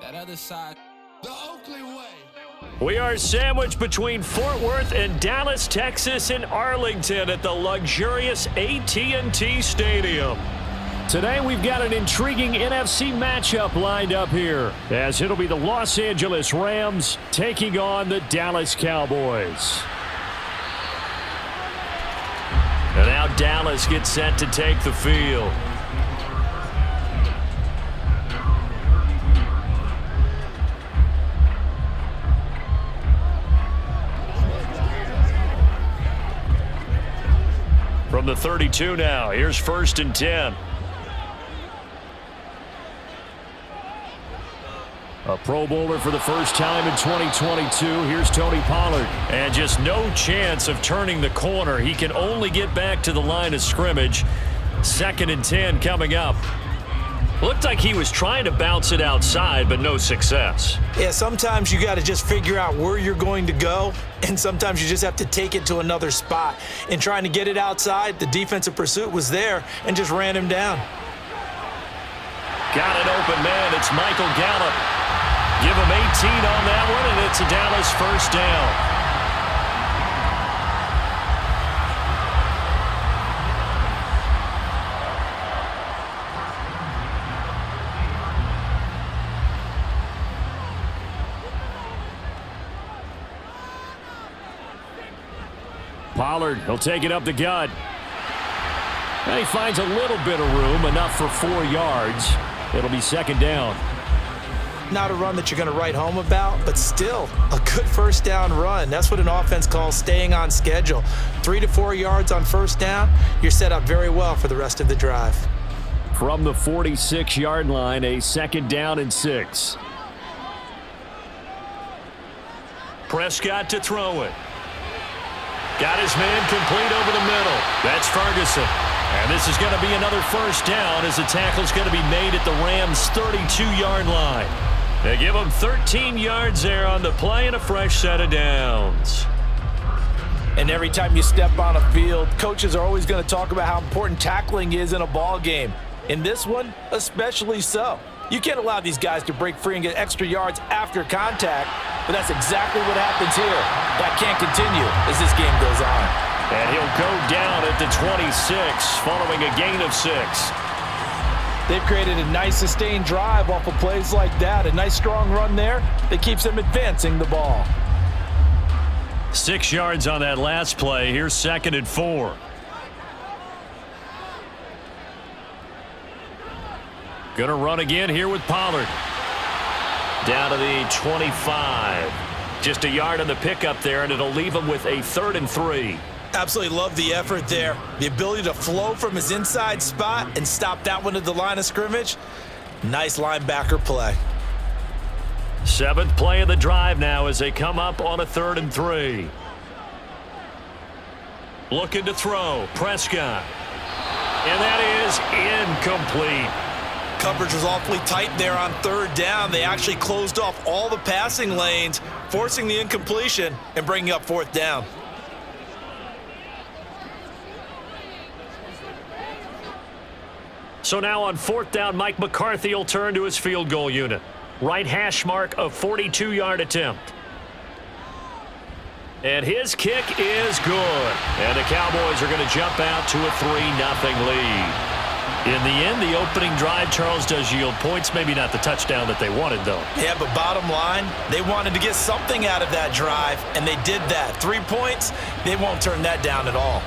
That other side. The Oakley way. We are sandwiched between Fort Worth and Dallas, Texas, and Arlington at the luxurious AT&T Stadium. Today we've got an intriguing NFC matchup lined up here, as it'll be the Los Angeles Rams taking on the Dallas Cowboys. And now Dallas gets set to take the field. From the 32 now, here's 1st and 10. A Pro Bowler for the first time in 2022. Here's Tony Pollard. And just no chance of turning the corner. He can only get back to the line of scrimmage. 2nd and 10 coming up. Looked like he was trying to bounce it outside, but no success. Yeah, sometimes you got to just figure out where you're going to go, and sometimes you just have to take it to another spot. In trying to get it outside, the defensive pursuit was there and just ran him down. Got an open man. It's Michael Gallup. Give him 18 on that one, and it's a Dallas first down. Pollard, he'll take it up the gut. And he finds a little bit of room, enough for 4 yards. It'll be 2nd down. Not a run that you're going to write home about, but still a good first down run. That's what an offense calls staying on schedule. 3 to 4 yards on first down, you're set up very well for the rest of the drive. From the 46-yard line, a 2nd down and 6. Prescott to throw it. Got his man complete over the middle. That's Ferguson. And this is going to be another first down as the tackle's going to be made at the Rams' 32-yard line. They give him 13 yards there on the play and a fresh set of downs. And every time you step on a field, coaches are always going to talk about how important tackling is in a ball game. In this one, especially so. You can't allow these guys to break free and get extra yards after contact, but that's exactly what happens here. That can't continue as this game goes on. And he'll go down at the 26 following a gain of 6. They've created a nice sustained drive off of plays like that. A nice strong run there that keeps them advancing the ball. 6 yards on that last play. Here's 2nd and 4. Going to run again here with Pollard. Down to the 25. Just a yard on the pickup there, and it'll leave him with a 3rd and 3. Absolutely love the effort there. The ability to flow from his inside spot and stop that one at the line of scrimmage. Nice linebacker play. 7th play of the drive now as they come up on a 3rd and 3. Looking to throw. Prescott. And that is incomplete. Coverage was awfully tight there on 3rd down. They actually closed off all the passing lanes, forcing the incompletion and bringing up 4th down. So now on 4th down, Mike McCarthy will turn to his field goal unit. Right hash mark, a 42-yard attempt. And his kick is good. And the Cowboys are going to jump out to a 3-0 lead. In the end, the opening drive, Charles, does yield points. Maybe not the touchdown that they wanted, though. Yeah, but bottom line, they wanted to get something out of that drive, and they did that. 3 points, they won't turn that down at all.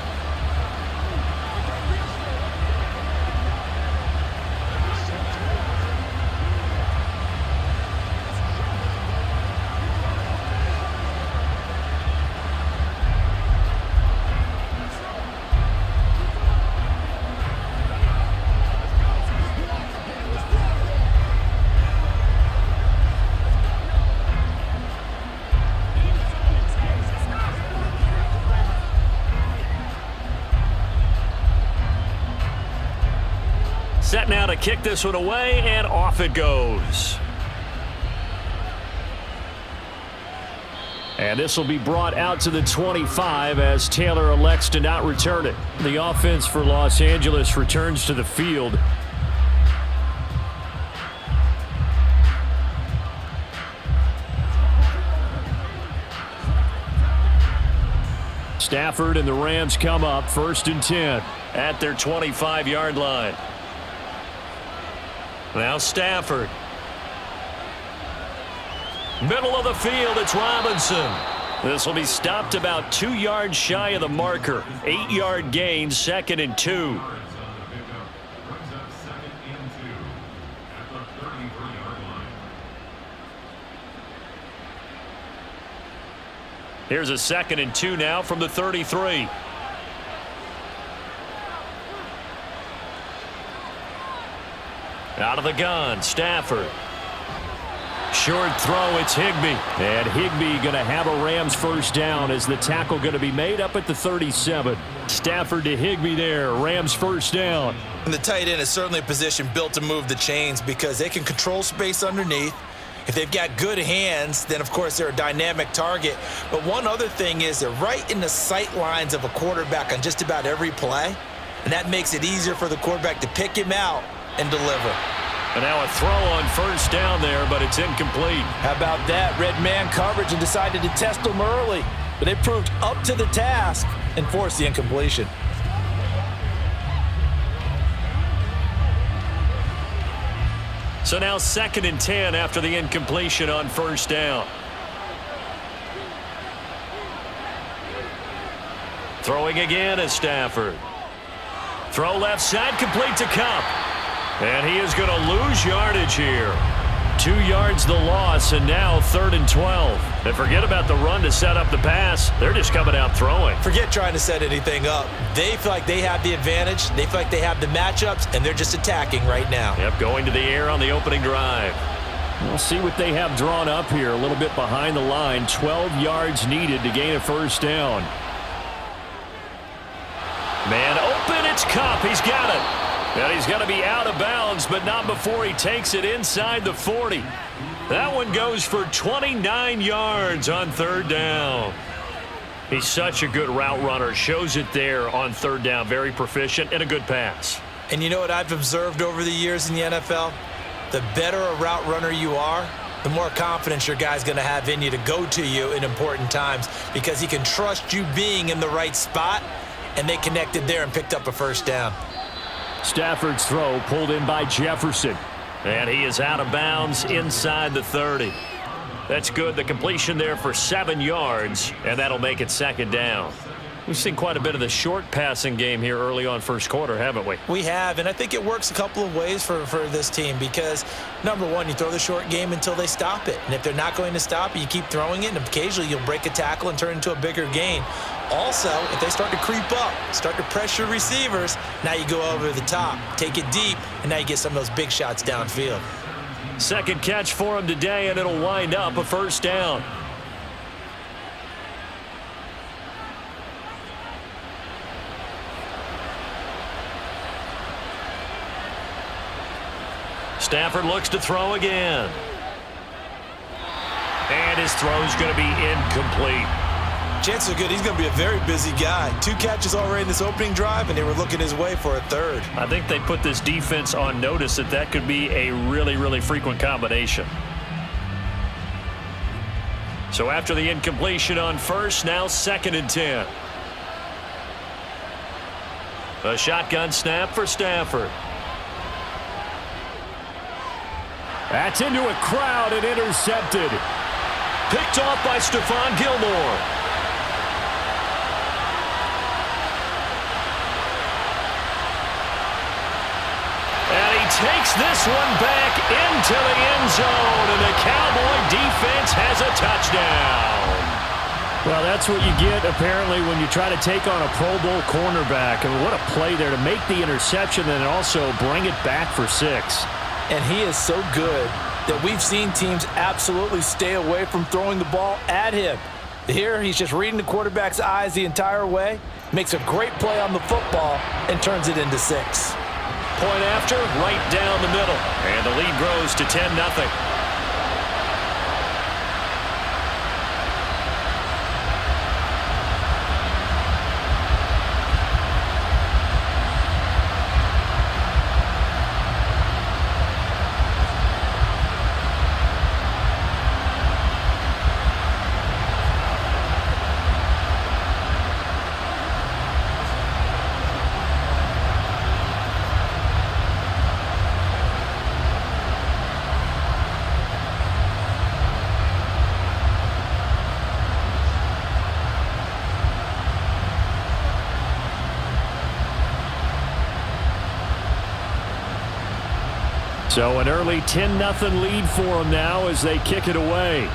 Set now to kick this one away, and off it goes. And this will be brought out to the 25 as Taylor elects to not return it. The offense for Los Angeles returns to the field. Stafford and the Rams come up 1st and 10 at their 25-yard line. Now Stafford. Middle of the field, it's Robinson. This will be stopped about 2 yards shy of the marker. 8-yard gain, 2nd and 2. Here's a 2nd and 2 now from the 33. Out of the gun, Stafford. Short throw, it's Higbee. And Higbee going to have a Rams first down as the tackle going to be made up at the 37. Stafford to Higbee there, Rams first down. And the tight end is certainly a position built to move the chains because they can control space underneath. If they've got good hands, then of course they're a dynamic target. But one other thing is they're right in the sight lines of a quarterback on just about every play. And that makes it easier for the quarterback to pick him out and deliver. And now a throw on first down there, but it's incomplete. How about that? Red man coverage and decided to test them early. But they proved up to the task and forced the incompletion. So now 2nd and 10 after the incompletion on first down. Throwing again is Stafford. Throw left side, complete to Cup. And he is going to lose yardage here. 2 yards the loss, and now 3rd and 12. And forget about the run to set up the pass. They're just coming out throwing. Forget trying to set anything up. They feel like they have the advantage. They feel like they have the matchups, and they're just attacking right now. Yep, going to the air on the opening drive. We'll see what they have drawn up here. A little bit behind the line. 12 yards needed to gain a first down. Man open, it's Cup. He's got it. And he's going to be out of bounds, but not before he takes it inside the 40. That one goes for 29 yards on 3rd down. He's such a good route runner. Shows it there on 3rd down. Very proficient and a good pass. And you know what I've observed over the years in the NFL? The better a route runner you are, the more confidence your guy's going to have in you to go to you in important times because he can trust you being in the right spot, and they connected there and picked up a first down. Stafford's throw pulled in by Jefferson. And he is out of bounds inside the 30. That's good. The completion there for 7 yards, and that'll make it 2nd down. We've seen quite a bit of the short passing game here early on first quarter, haven't we? We have, and I think it works a couple of ways for this team because, number one, you throw the short game until they stop it. And if they're not going to stop it, you keep throwing it, and occasionally you'll break a tackle and turn it into a bigger gain. Also, if they start to creep up, start to pressure receivers, now you go over the top, take it deep, and now you get some of those big shots downfield. Second catch for him today, and it'll wind up a first down. Stafford looks to throw again. And his throw's going to be incomplete. Chances are good he's going to be a very busy guy. 2 catches already in this opening drive, and they were looking his way for a 3rd. I think they put this defense on notice that could be a really, really frequent combination. So after the incompletion on first, now 2nd and 10. A shotgun snap for Stafford. That's into a crowd and intercepted. Picked off by Stephon Gilmore. And he takes this one back into the end zone, and the Cowboy defense has a touchdown. Well, that's what you get, apparently, when you try to take on a Pro Bowl cornerback. And what a play there to make the interception and also bring it back for 6. And he is so good that we've seen teams absolutely stay away from throwing the ball at him. Here, he's just reading the quarterback's eyes the entire way, makes a great play on the football, and turns it into 6. Point after, right down the middle. And the lead grows to 10-0. So an early 10-0 lead for them now as they kick it away.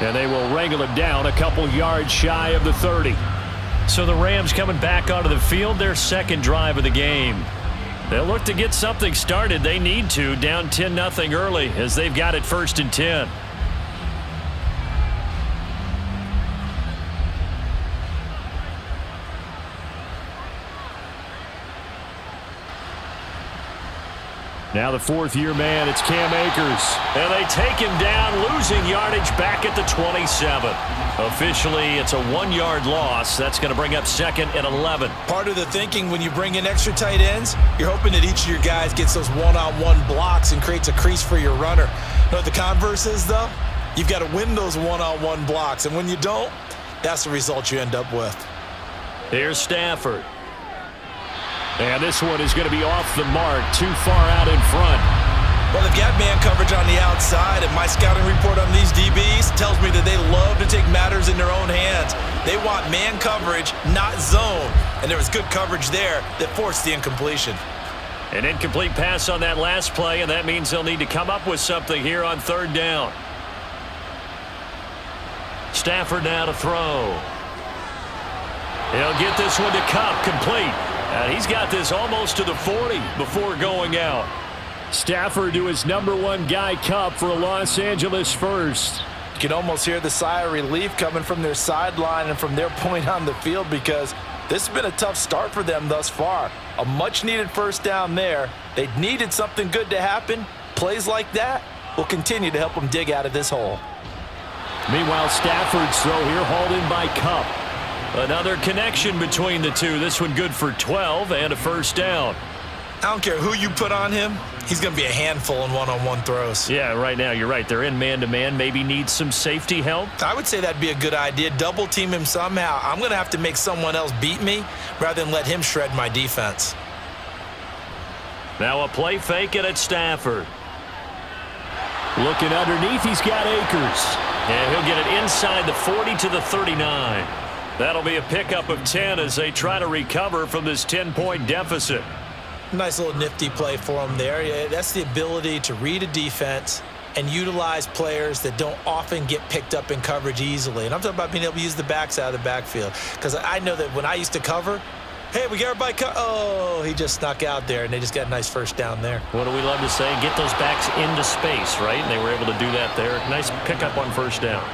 And they will wrangle it down a couple yards shy of the 30. So the Rams coming back onto the field, their second drive of the game. They'll look to get something started. They need to, down 10-0 early as they've got it 1st and 10. Now the fourth-year man, it's Cam Akers. And they take him down, losing yardage back at the 27. Officially, it's a 1-yard loss. That's going to bring up 2nd and 11. Part of the thinking when you bring in extra tight ends, you're hoping that each of your guys gets those one-on-one blocks and creates a crease for your runner. You know what the converse is, though? You've got to win those one-on-one blocks, and when you don't, that's the result you end up with. Here's Stafford. And this one is going to be off the mark, too far out in front. Well, they've got man coverage on the outside, and my scouting report on these DBs tells me that they love to take matters in their own hands. They want man coverage, not zone. And there was good coverage there that forced the incompletion. An incomplete pass on that last play, and that means they'll need to come up with something here on 3rd down. Stafford now to throw. He'll get this one to Cup, complete. And he's got this almost to the 40 before going out. Stafford to his #1 guy, Cup, for a Los Angeles first. You can almost hear the sigh of relief coming from their sideline and from their point on the field because this has been a tough start for them thus far. A much-needed first down there. They needed something good to happen. Plays like that will continue to help them dig out of this hole. Meanwhile, Stafford's throw here hauled in by Cup. Another connection between the two. This one good for 12 and a first down. I don't care who you put on him. He's going to be a handful in one-on-one throws. Yeah, right now you're right. They're in man-to-man. Maybe needs some safety help. I would say that'd be a good idea. Double team him somehow. I'm going to have to make someone else beat me rather than let him shred my defense. Now a play fake and it's Stafford. Looking underneath, he's got Akers. And he'll get it inside the 40 to the 39. That'll be a pickup of 10 as they try to recover from this 10-point deficit. Nice little nifty play for him there. Yeah, that's the ability to read a defense and utilize players that don't often get picked up in coverage easily. And I'm talking about being able to use the backs out of the backfield. Because I know that when I used to cover, hey, we got everybody oh, he just snuck out there, and they just got a nice first down there. What do we love to say? Get those backs into space, right? And they were able to do that there. Nice pickup on first down.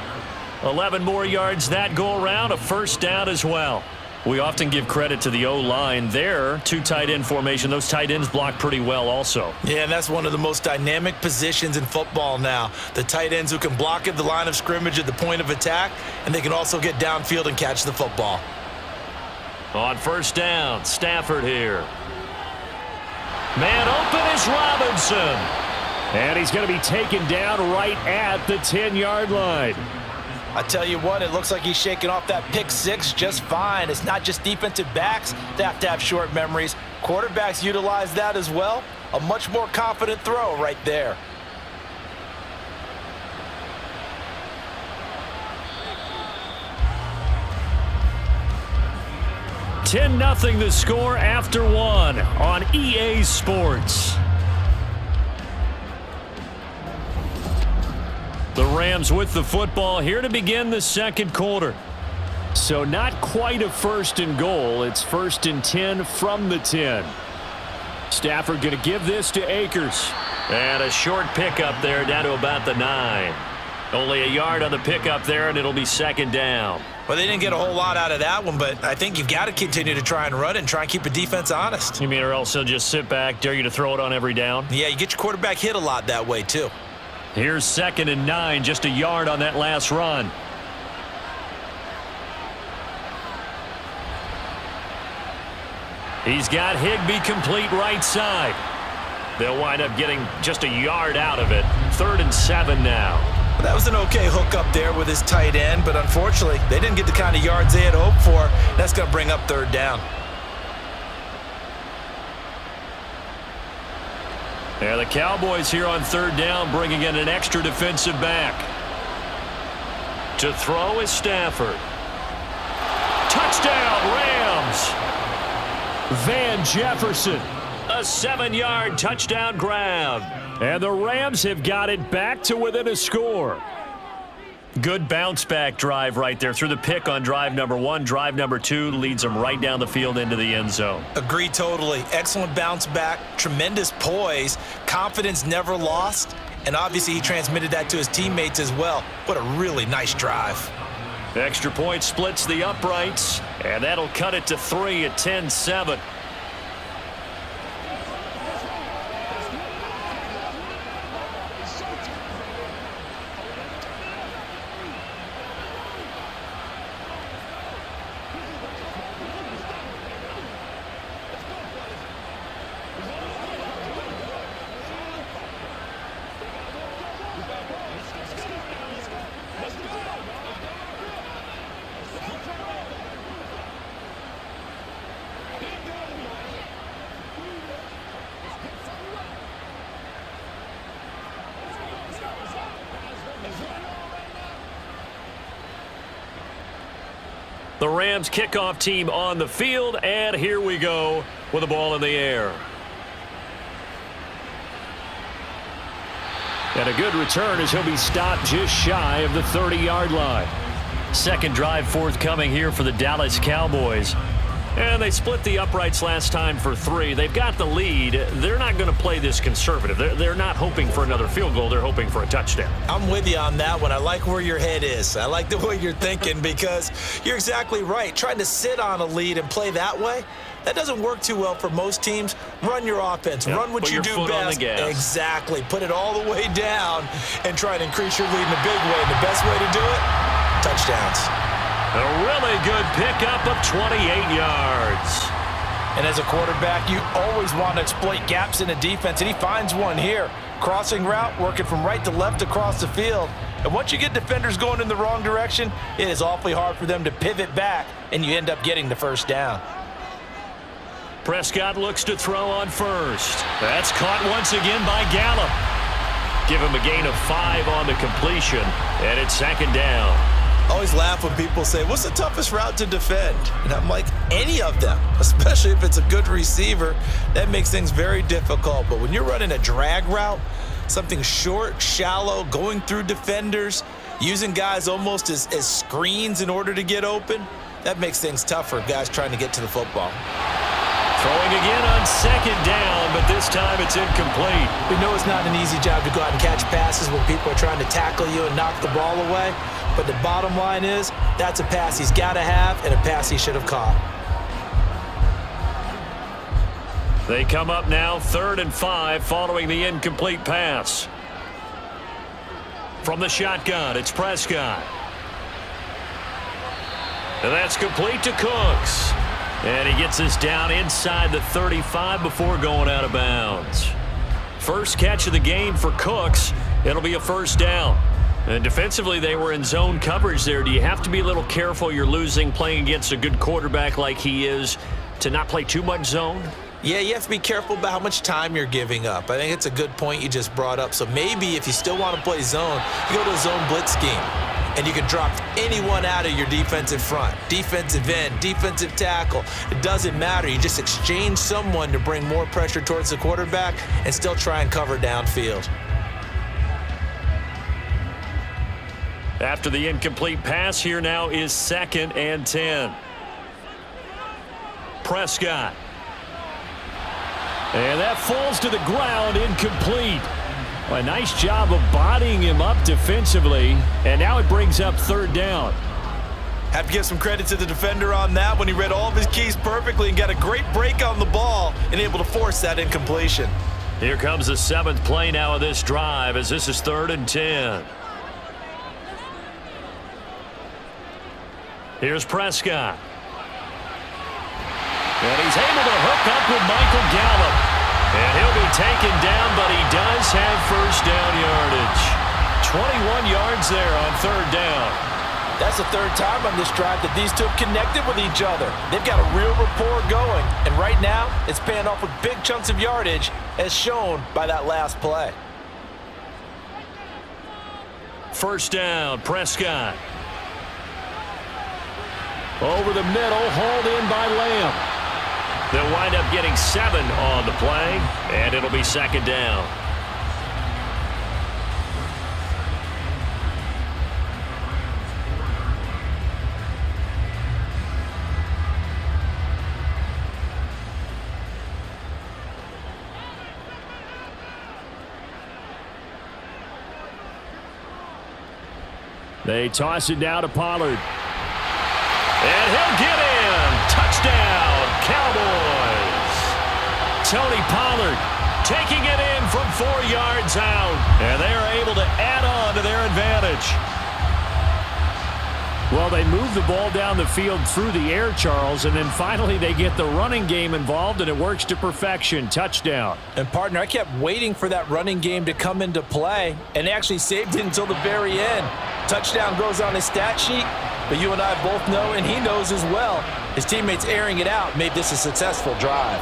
11 more yards that go around, a first down as well. We often give credit to the O-line there, 2 tight end formation. Those tight ends block pretty well also. Yeah, and that's one of the most dynamic positions in football now. The tight ends who can block at the line of scrimmage at the point of attack, and they can also get downfield and catch the football. On first down, Stafford here. Man open is Robinson. And he's going to be taken down right at the 10-yard line. I tell you what, it looks like he's shaking off that pick 6 just fine. It's not just defensive backs that have to have short memories. Quarterbacks utilize that as well. A much more confident throw right there. $10-0 the score after 1 on EA Sports. The Rams with the football here to begin the second quarter. So not quite a 1st and goal. It's 1st and 10 from the 10. Stafford going to give this to Akers. And a short pickup there down to about the 9. Only a yard on the pickup there, and it'll be 2nd down. Well, they didn't get a whole lot out of that one, but I think you've got to continue to try and run and try and keep the defense honest. You mean or else they'll just sit back, dare you to throw it on every down? Yeah, you get your quarterback hit a lot that way, too. Here's 2nd and 9, just a yard on that last run. He's got Higbee complete right side. They'll wind up getting just a yard out of it. 3rd and 7 now. That was an okay hook up there with his tight end, but unfortunately, they didn't get the kind of yards they had hoped for. That's going to bring up 3rd down. Yeah, the Cowboys here on 3rd down, bringing in an extra defensive back. To throw is Stafford. Touchdown, Rams. Van Jefferson, a 7-yard touchdown grab. And the Rams have got it back to within a score. Good bounce-back drive right there through the pick on drive number 1. Drive number 2 leads them right down the field into the end zone. Agree totally. Excellent bounce back, tremendous poise, confidence never lost, and obviously he transmitted that to his teammates as well. What a really nice drive. Extra point splits the uprights, and that'll cut it to 3 at 10-7. The Rams kickoff team on the field, and here we go with the ball in the air. And a good return as he'll be stopped just shy of the 30-yard line. Second drive forthcoming here for the Dallas Cowboys. And they split the uprights last time for 3. They've got the lead. They're not going to play this conservative. They're not hoping for another field goal. They're hoping for a touchdown. I'm with you on that one. I like where your head is. I like the way you're thinking because you're exactly right. Trying to sit on a lead and play that way, that doesn't work too well for most teams. Run your offense. Yep. Run what you do Put your foot on best. the gas. Exactly. Put it all the way down and try to increase your lead in a big way. And the best way to do it, touchdowns. A really good pickup of 28 yards. And as a quarterback, you always want to exploit gaps in a defense, and he finds one here. Crossing route, working from right to left across the field. And once you get defenders going in the wrong direction, it is awfully hard for them to pivot back, and you end up getting the first down. Prescott looks to throw on first. That's caught once again by Gallup. Give him a gain of 5 on the completion, and it's second down. I always laugh when people say, what's the toughest route to defend? And I'm like, any of them, especially if it's a good receiver. That makes things very difficult. But when you're running a drag route, something short, shallow, going through defenders, using guys almost as screens in order to get open, that makes things tougher, guys trying to get to the football. Throwing again on second down, but this time it's incomplete. We know it's not an easy job to go out and catch passes when people are trying to tackle you and knock the ball away. But the bottom line is, that's a pass he's got to have and a pass he should have caught. They come up now 3rd and 5 following the incomplete pass. From the shotgun, it's Prescott. And that's complete to Cooks. And he gets us down inside the 35 before going out of bounds. First catch of the game for Cooks. It'll be a first down. And defensively, they were in zone coverage there. Do you have to be a little careful? You're losing playing against a good quarterback like he is to not play too much zone? Yeah, you have to be careful about how much time you're giving up. I think it's a good point you just brought up. So maybe if you still want to play zone, you go to a zone blitz scheme. And you can drop anyone out of your defensive front, defensive end, defensive tackle. It doesn't matter. You just exchange someone to bring more pressure towards the quarterback and still try and cover downfield. After the incomplete pass, here now is 2nd and 10. Prescott. And that falls to the ground, incomplete. A nice job of bodying him up defensively, and now it brings up 3rd down. Have to give some credit to the defender on that when he read all of his keys perfectly and got a great break on the ball and able to force that incompletion. Here comes the 7th play now of this drive as this is 3rd and 10. Here's Prescott. And he's able to hook up with Michael Gallup. And he'll be taken down, but he does have first down yardage. 21 yards there on 3rd down. That's the 3rd time on this drive that these two have connected with each other. They've got a real rapport going. And right now, it's paying off with big chunks of yardage, as shown by that last play. First down, Prescott. Over the middle, hauled in by Lamb. They'll wind up getting 7 on the play, and it'll be second down. They toss it down to Pollard. And he'll get in. Touchdown, Cowboys. Tony Pollard taking it in from 4 yards out. And they are able to add on to their advantage. Well, they move the ball down the field through the air, Charles, and then finally they get the running game involved, and it works to perfection. Touchdown. And, partner, I kept waiting for that running game to come into play, and they actually saved it until the very end. Touchdown goes on his stat sheet, but you and I both know, and he knows as well, his teammates airing it out made this a successful drive.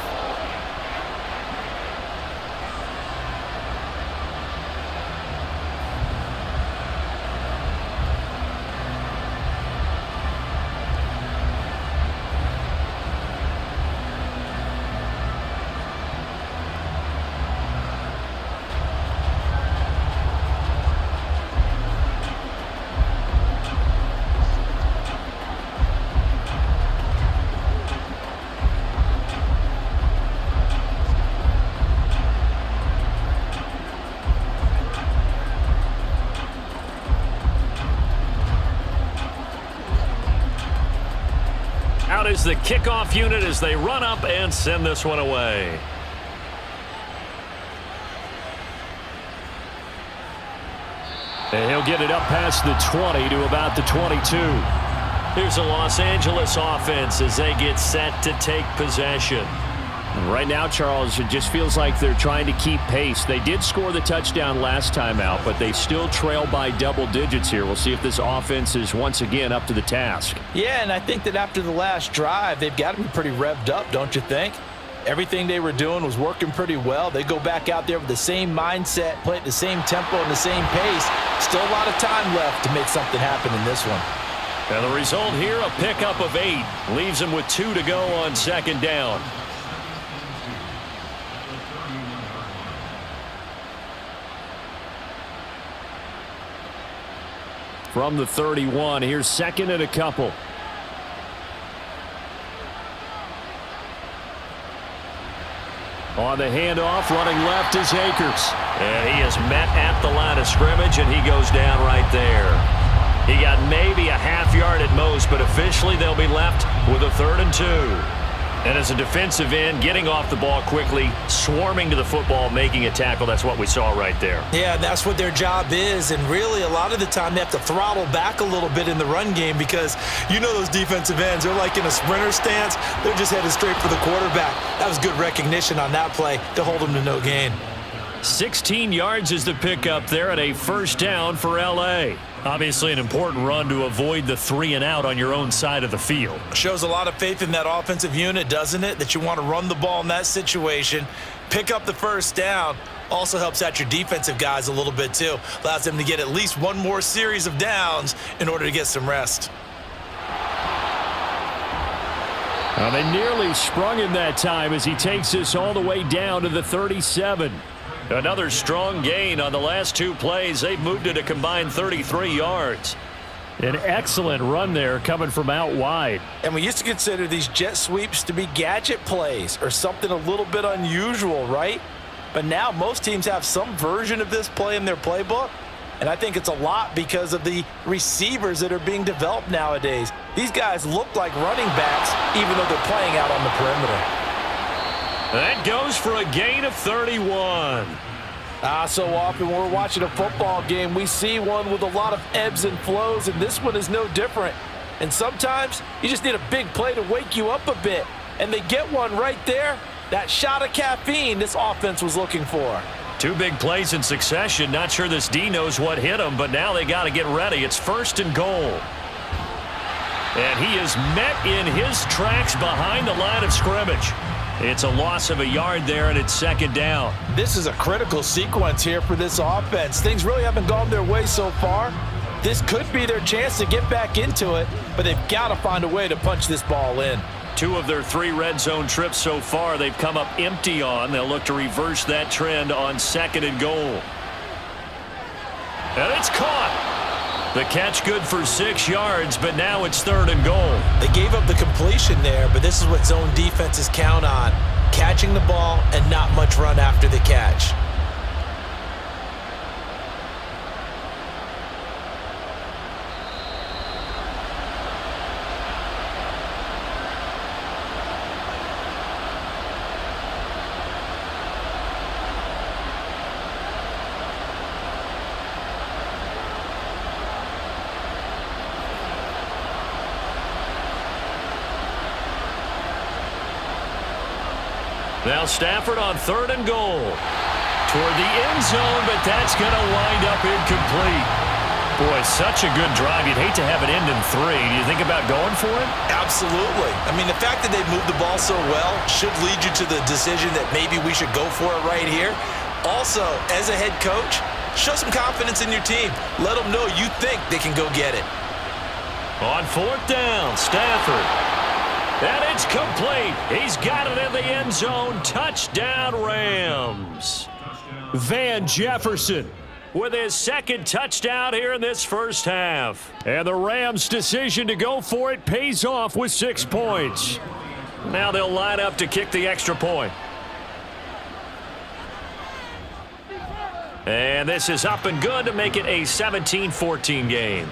Out is the kickoff unit as they run up and send this one away. And he'll get it up past the 20 to about the 22. Here's the Los Angeles offense as they get set to take possession. Right now, Charles, it just feels like they're trying to keep pace. They did score the touchdown last time out, but they still trail by double digits here. We'll see if this offense is once again up to the task. Yeah, and I think that after the last drive, they've got to be pretty revved up, don't you think? Everything they were doing was working pretty well. They go back out there with the same mindset, play at the same tempo and the same pace. Still a lot of time left to make something happen in this one. And the result here, a pickup of 8. Leaves them with 2 to go on second down. From the 31, here's second and a couple. On the handoff, running left is Akers. And he is met at the line of scrimmage, and he goes down right there. He got maybe a half yard at most, but officially they'll be left with a 3rd and 2. And as a defensive end, getting off the ball quickly, swarming to the football, making a tackle, that's what we saw right there. Yeah, that's what their job is, and really a lot of the time they have to throttle back a little bit in the run game because you know those defensive ends, they're like in a sprinter stance, they're just headed straight for the quarterback. That was good recognition on that play to hold them to no gain. 16 yards is the pickup there at a first down for L.A. Obviously an important run to avoid the 3 and out on your own side of the field. Shows a lot of faith in that offensive unit, doesn't it? That you want to run the ball in that situation, pick up the first down. Also helps out your defensive guys a little bit too. Allows them to get at least one more series of downs in order to get some rest. Well, they nearly sprung him that time as he takes this all the way down to the 37. Another strong gain on the last 2 plays. They've moved it a combined 33 yards. An excellent run there coming from out wide. And we used to consider these jet sweeps to be gadget plays or something a little bit unusual, right? But now most teams have some version of this play in their playbook. And I think it's a lot because of the receivers that are being developed nowadays. These guys look like running backs even though they're playing out on the perimeter. That goes for a gain of 31. So often when we're watching a football game, we see one with a lot of ebbs and flows, and this one is no different. And sometimes you just need a big play to wake you up a bit. And they get one right there. That shot of caffeine this offense was looking for. 2 big plays in succession. Not sure this D knows what hit him, but now they got to get ready. It's 1st and goal. And he is met in his tracks behind the line of scrimmage. It's a loss of a yard there, and it's 2nd down. This is a critical sequence here for this offense. Things really haven't gone their way so far. This could be their chance to get back into it, but they've got to find a way to punch this ball in. 2 of their 3 red zone trips so far, they've come up empty on. They'll look to reverse that trend on 2nd and goal. And it's caught. The catch good for 6 yards, but now it's 3rd and goal. They gave up the completion there, but this is what zone defenses count on. Catching the ball and not much run after the catch. Now Stafford on 3rd and goal. Toward the end zone, but that's going to wind up incomplete. Boy, such a good drive. You'd hate to have it end in 3. Do you think about going for it? Absolutely. I mean, the fact that they've moved the ball so well should lead you to the decision that maybe we should go for it right here. Also, as a head coach, show some confidence in your team. Let them know you think they can go get it. On 4th down, Stafford. And it's complete. He's got it in the end zone. Touchdown, Rams. Van Jefferson with his 2nd touchdown here in this first half. And the Rams' decision to go for it pays off with 6 points. Now they'll line up to kick the extra point. And this is up and good to make it a 17-14 game.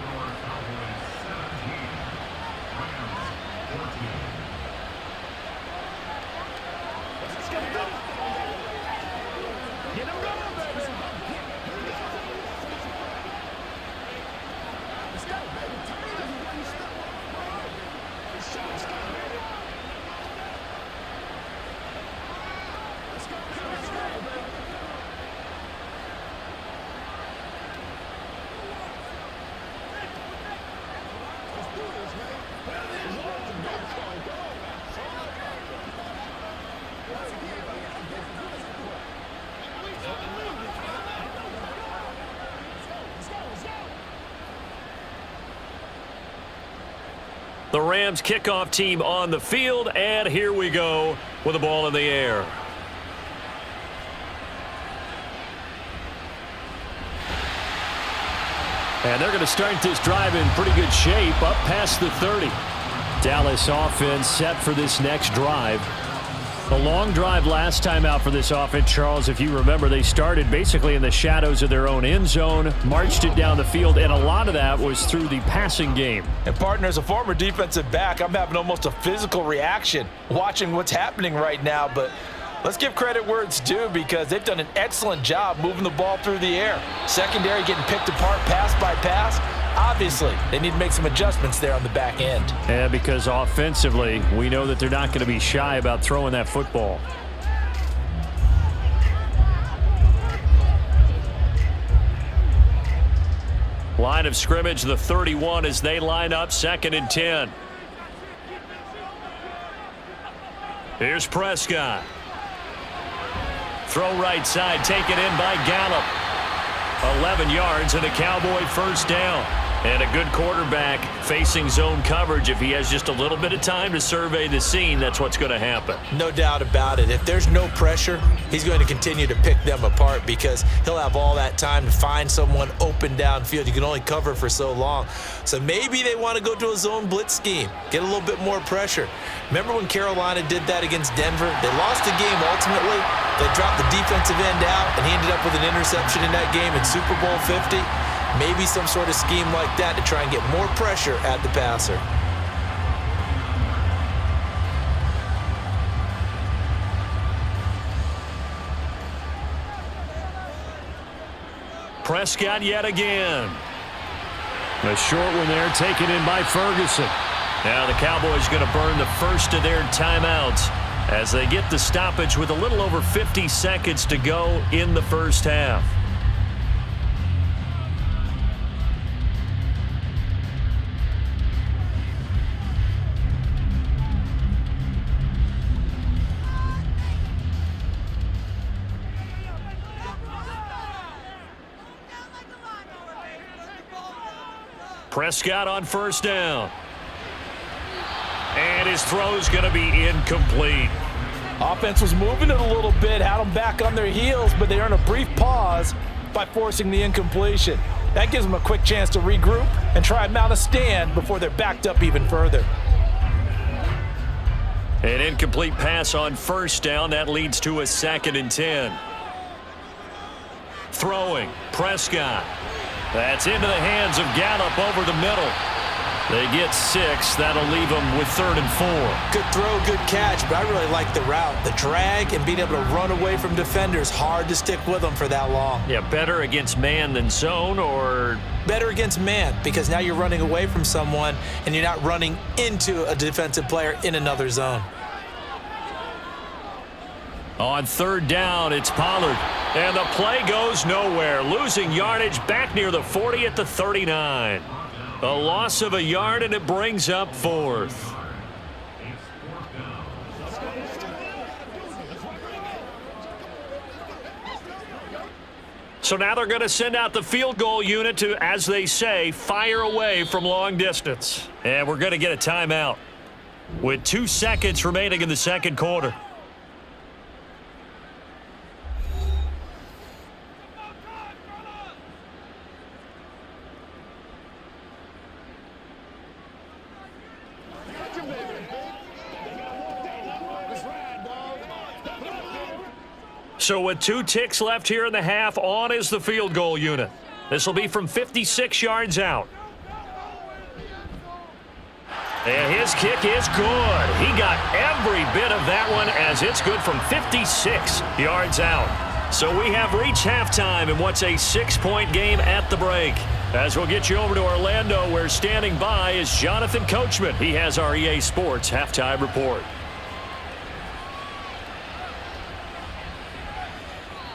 The Rams kickoff team on the field, and here we go with the ball in the air. And they're going to start this drive in pretty good shape, up past the 30. Dallas offense set for this next drive. A long drive last time out for this offense, Charles. If you remember, they started basically in the shadows of their own end zone, marched it down the field, and a lot of that was through the passing game. And partner, as a former defensive back, I'm having almost a physical reaction watching what's happening right now. But let's give credit where it's due, because they've done an excellent job moving the ball through the air. Secondary getting picked apart pass by pass. Obviously, they need to make some adjustments there on the back end. Yeah, because offensively, we know that they're not going to be shy about throwing that football. Line of scrimmage, the 31, as they line up 2nd and 10. Here's Prescott. Throw right side, taken in by Gallup. 11 yards and a Cowboy first down. And a good quarterback facing zone coverage. If he has just a little bit of time to survey the scene, that's what's going to happen. No doubt about it. If there's no pressure, he's going to continue to pick them apart, because he'll have all that time to find someone open downfield. You can only cover for so long. So maybe they want to go to a zone blitz scheme, get a little bit more pressure. Remember when Carolina did that against Denver? They lost the game ultimately. They dropped the defensive end out, and he ended up with an interception in that game in Super Bowl 50. Maybe some sort of scheme like that to try and get more pressure at the passer. Prescott yet again. A short one there, taken in by Ferguson. Now the Cowboys going to burn the first of their timeouts as they get the stoppage with a little over 50 seconds to go in the first half. Prescott on first down. And his throw's going to be incomplete. Offense was moving it a little bit, had them back on their heels, but they earned a brief pause by forcing the incompletion. That gives them a quick chance to regroup and try and mount a stand before they're backed up even further. An incomplete pass on first down. That leads to a 2nd and 10. Throwing, Prescott. That's into the hands of Gallup over the middle. They get 6. That'll leave them with 3rd and 4. Good throw, good catch, but I really like the route. The drag and being able to run away from defenders, hard to stick with them for that long. Yeah, better against man than zone, or? Better against man, because now you're running away from someone and you're not running into a defensive player in another zone. On 3rd down, it's Pollard. And the play goes nowhere. Losing yardage back near the 40 at the 39. A loss of a yard, and it brings up 4th. So now they're going to send out the field goal unit to, as they say, fire away from long distance. And we're going to get a timeout with 2 seconds remaining in the second quarter. So with 2 ticks left here in the half, on is the field goal unit. This will be from 56 yards out. And his kick is good. He got every bit of that one, as it's good from 56 yards out. So we have reached halftime in what's a 6-point game at the break. As we'll get you over to Orlando, where standing by is Jonathan Coachman. He has our EA Sports halftime report.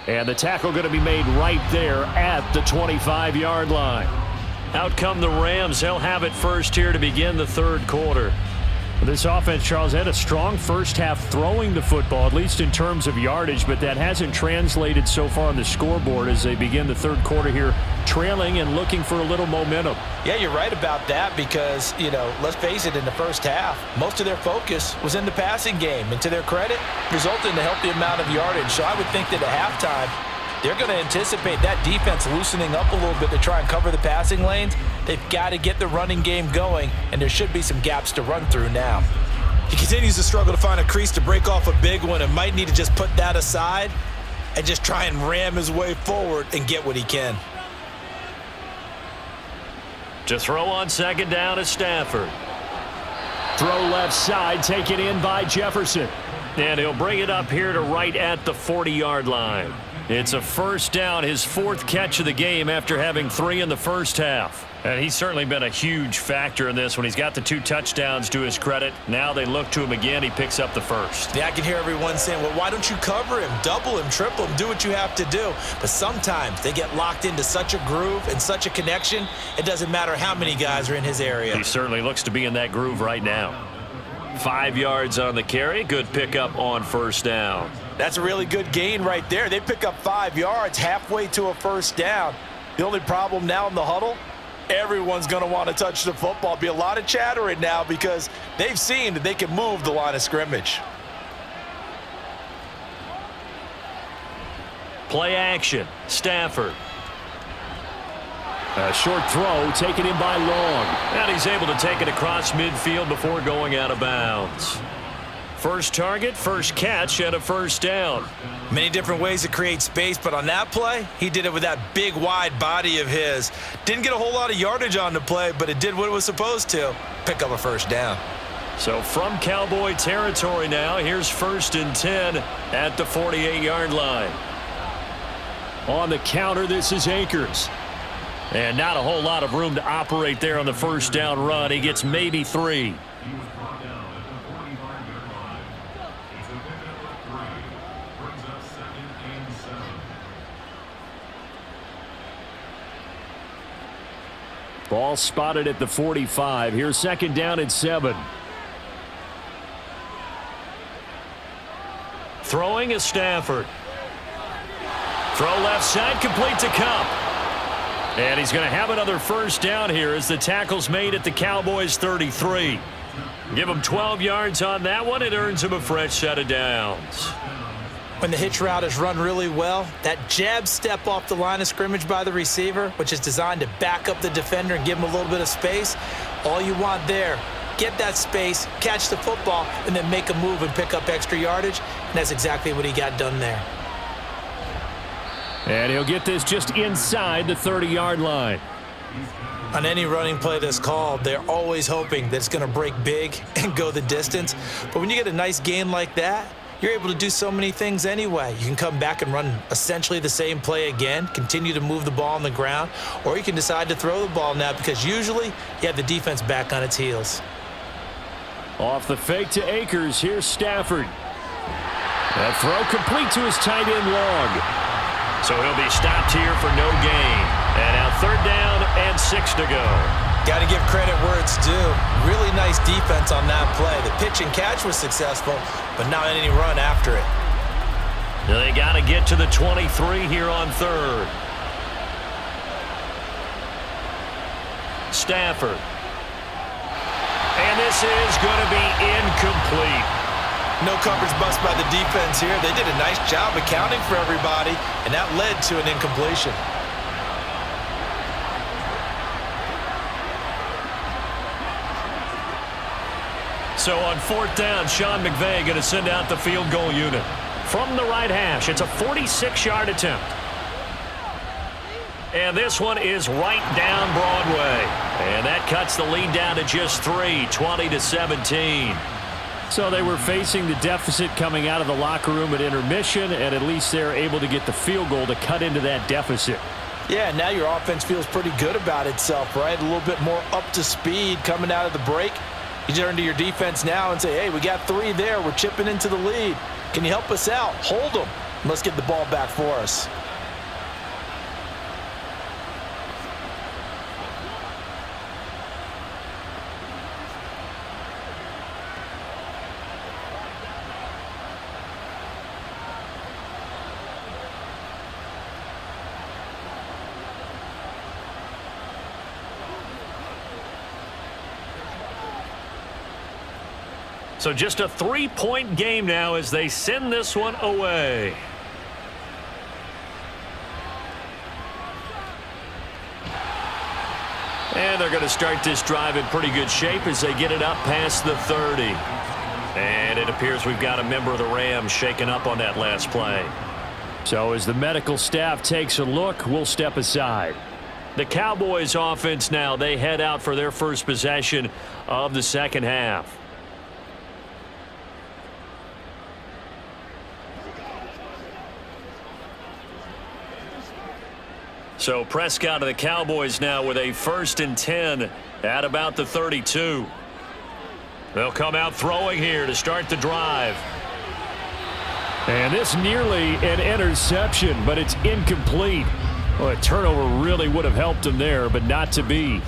And the tackle going to be made right there at the 25-yard line. Out come the Rams. They'll have it first here to begin the third quarter. This offense, Charles, had a strong first half throwing the football, at least in terms of yardage, but that hasn't translated so far on the scoreboard as they begin the third quarter here, trailing and looking for a little momentum. Yeah, you're right about that because, let's face it, in the first half, most of their focus was in the passing game. And to their credit, resulted in a healthy amount of yardage. So I would think that at halftime, they're going to anticipate that defense loosening up a little bit to try and cover the passing lanes. They've got to get the running game going, and there should be some gaps to run through now. He continues to struggle to find a crease to break off a big one and might need to just put that aside and just try and ram his way forward and get what he can. To throw on second down is Stafford. Throw left side, taken in by Jefferson. And he'll bring it up here to right at the 40-yard line. It's a first down, his 4th catch of the game after having 3 in the first half. And he's certainly been a huge factor in this when he's got the 2 touchdowns to his credit. Now they look to him again. He picks up the first. Yeah, I can hear everyone saying, well, why don't you cover him, double him, triple him, do what you have to do. But sometimes they get locked into such a groove and such a connection, it doesn't matter how many guys are in his area. He certainly looks to be in that groove right now. 5 yards on the carry. Good pickup on first down. That's a really good gain right there. They pick up 5 yards halfway to a first down. The only problem now in the huddle, everyone's going to want to touch the football. Be a lot of chattering now because they've seen that they can move the line of scrimmage. Play action. Stafford. A short throw taken in by Long. And he's able to take it across midfield before going out of bounds. First target, first catch, and a first down. Many different ways to create space, but on that play, he did it with that big, wide body of his. Didn't get a whole lot of yardage on the play, but it did what it was supposed to. Pick up a first down. So from Cowboy territory now, here's 1st and 10 at the 48-yard line. On the counter, this is Akers. And not a whole lot of room to operate there on the first down run. He gets maybe 3. Ball spotted at the 45. Here's second down and 7. Throwing is Stafford. Throw left side, complete to Cup. And he's going to have another first down here as the tackle's made at the Cowboys 33. Give him 12 yards on that one. It earns him a fresh set of downs. When the hitch route is run really well, that jab step off the line of scrimmage by the receiver, which is designed to back up the defender and give him a little bit of space, all you want there, get that space, catch the football, and then make a move and pick up extra yardage. And that's exactly what he got done there. And he'll get this just inside the 30-yard line. On any running play that's called, they're always hoping that it's going to break big and go the distance. But when you get a nice gain like that, you're able to do so many things anyway. You can come back and run essentially the same play again, continue to move the ball on the ground, or you can decide to throw the ball now because usually you have the defense back on its heels. Off the fake to Akers, here's Stafford. That throw complete to his tight end Long. So he'll be stopped here for no gain. And now 3rd down and 6 to go. Got to give credit where it's due. Really nice defense on that play. The pitch and catch was successful, but not any run after it. They got to get to the 23 here on 3rd. Stafford. And this is going to be incomplete. No coverage bust by the defense here. They did a nice job accounting for everybody, and that led to an incompletion. So on 4th down, Sean McVay going to send out the field goal unit. From the right hash, it's a 46-yard attempt. And this one is right down Broadway. And that cuts the lead down to just 3, 20-17. So they were facing the deficit coming out of the locker room at intermission, and at least they're able to get the field goal to cut into that deficit. Yeah, now your offense feels pretty good about itself, right? A little bit more up to speed coming out of the break. You turn to your defense now and say, hey, we got 3 there. We're chipping into the lead. Can you help us out? Hold them. Let's get the ball back for us. So just a 3-point game now as they send this one away. And they're going to start this drive in pretty good shape as they get it up past the 30. And it appears we've got a member of the Rams shaken up on that last play. So as the medical staff takes a look, we'll step aside. The Cowboys offense now, they head out for their first possession of the second half. So Prescott of the Cowboys now with a 1st and 10 at about the 32. They'll come out throwing here to start the drive. And this nearly an interception, but it's incomplete. Well, a turnover really would have helped him there, but not to be.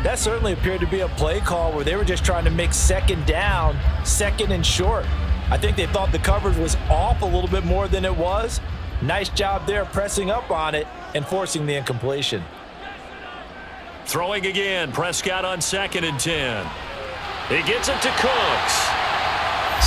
That certainly appeared to be a play call where they were just trying to make 2nd down, 2nd and short. I think they thought the coverage was off a little bit more than it was. Nice job there pressing up on it and forcing the incompletion. Throwing again, Prescott on 2nd and 10. He gets it to Cooks.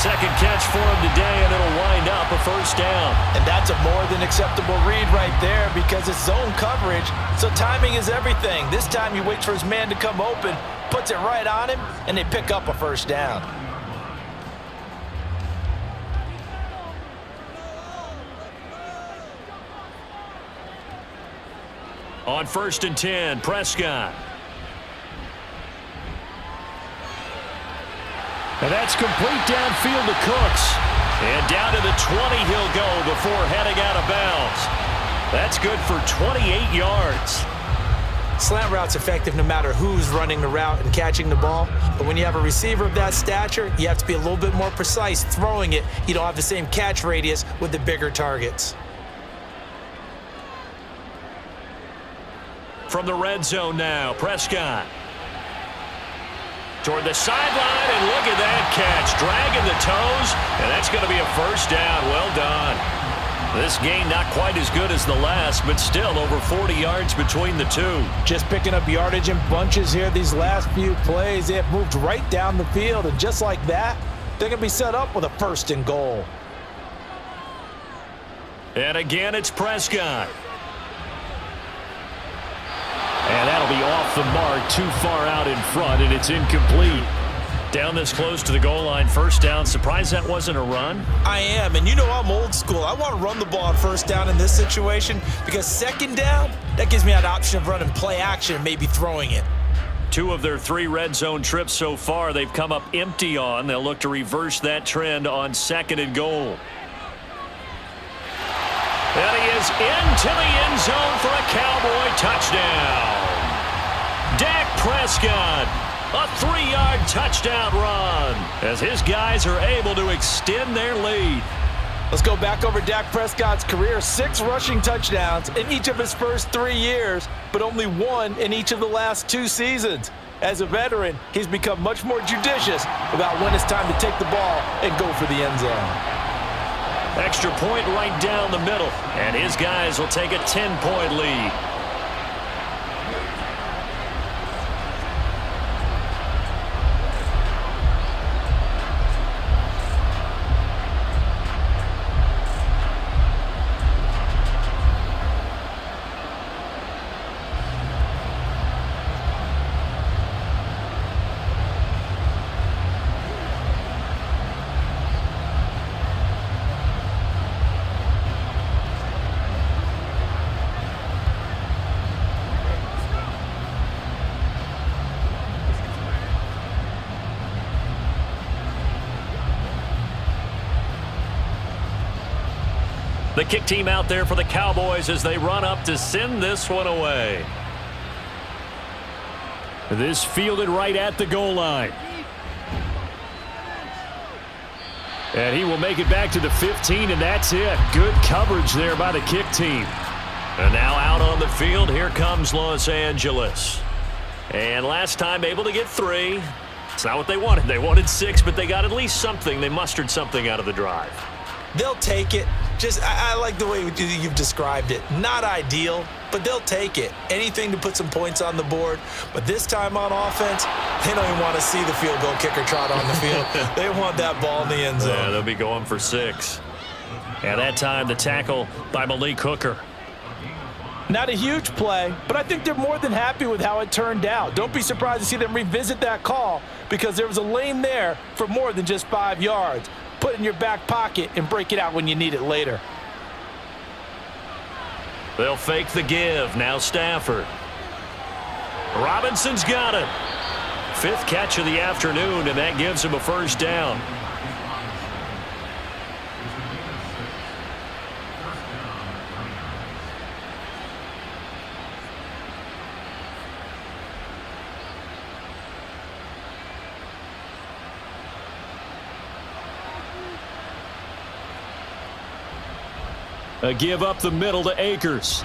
2nd catch for him today, and it'll wind up a 1st down. And that's a more than acceptable read right there because it's zone coverage, so timing is everything. This time he waits for his man to come open, puts it right on him, and they pick up a 1st down. On 1st and 10, Prescott. And that's complete downfield to Cooks. And down to the 20 he'll go before heading out of bounds. That's good for 28 yards. Slant route's effective no matter who's running the route and catching the ball. But when you have a receiver of that stature, you have to be a little bit more precise throwing it. You don't have the same catch radius with the bigger targets. From the red zone now, Prescott. Toward the sideline, and look at that catch. Dragging the toes, and that's going to be a 1st down. Well done. This gain not quite as good as the last, but still over 40 yards between the two. Just picking up yardage in bunches here these last few plays. They have moved right down the field, and just like that, they're going to be set up with a 1st and goal. And again, it's Prescott. And that'll be off the mark, too far out in front, and it's incomplete. Down this close to the goal line, 1st down. Surprised that wasn't a run? I am, and you know I'm old school. I want to run the ball on 1st down in this situation because 2nd down, that gives me an option of running play action and maybe throwing it. 2 of their 3 red zone trips so far, they've come up empty on. They'll look to reverse that trend on 2nd and goal. And he is into the end zone for a Cowboy touchdown. Dak Prescott, a 3-yard touchdown run as his guys are able to extend their lead. Let's go back over Dak Prescott's career. 6 rushing touchdowns in each of his first 3 years, but only 1 in each of the last 2 seasons. As a veteran, he's become much more judicious about when it's time to take the ball and go for the end zone. Extra point right down the middle, and his guys will take a 10-point lead. The kick team out there for the Cowboys as they run up to send this one away. This fielded right at the goal line. And he will make it back to the 15, and that's it. Good coverage there by the kick team. And now out on the field, here comes Los Angeles. And last time able to get 3. It's not what they wanted. They wanted 6, but they got at least something. They mustered something out of the drive. They'll take it. I like the way you've described it. Not ideal, but they'll take it. Anything to put some points on the board. But this time on offense, they don't even want to see the field goal kicker trot on the field. They want that ball in the end zone. Yeah, they'll be going for 6. And that time, the tackle by Malik Hooker. Not a huge play, but I think they're more than happy with how it turned out. Don't be surprised to see them revisit that call because there was a lane there for more than just 5 yards. Put it in your back pocket and break it out when you need it later. They'll fake the give. Now Stafford. Robinson's got it. 5th catch of the afternoon, and that gives him a 1st down. A give up the middle to Akers.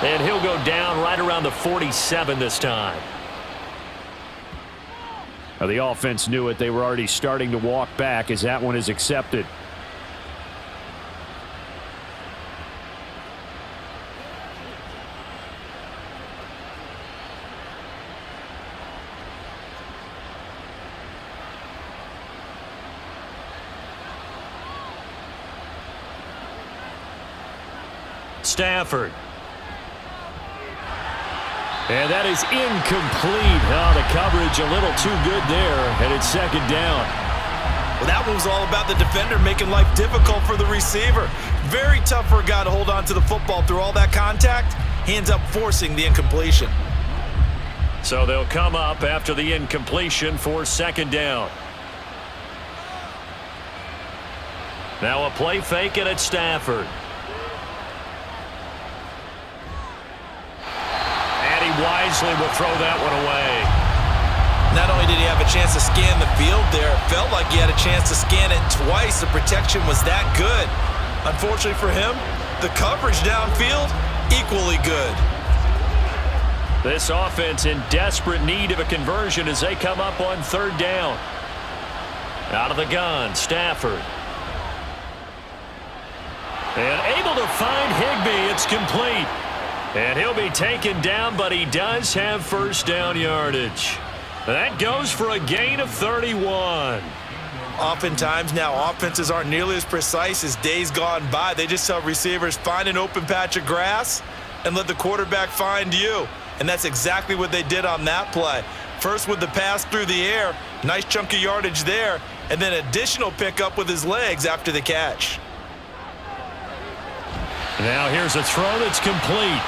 And he'll go down right around the 47 this time. Now the offense knew it. They were already starting to walk back as that one is accepted. Stafford. And that is incomplete. Oh, the coverage a little too good there, and it's 2nd down. Well, that one was all about the defender making life difficult for the receiver. Very tough for a guy to hold on to the football through all that contact. He ends up forcing the incompletion. So they'll come up after the incompletion for 2nd down. Now a play fake, and it's Stafford. Wisely will throw that one away. Not only did he have a chance to scan the field there, it felt like he had a chance to scan it twice. The protection was that good. Unfortunately for him, the coverage downfield, equally good. This offense in desperate need of a conversion as they come up on 3rd down. Out of the gun, Stafford. And able to find Higbee. It's complete. And he'll be taken down, but he does have first down yardage. That goes for a gain of 31. Oftentimes now, offenses aren't nearly as precise as days gone by. They just tell receivers, find an open patch of grass and let the quarterback find you. And that's exactly what they did on that play. First with the pass through the air, nice chunk of yardage there, and then additional pickup with his legs after the catch. Now here's a throw that's complete.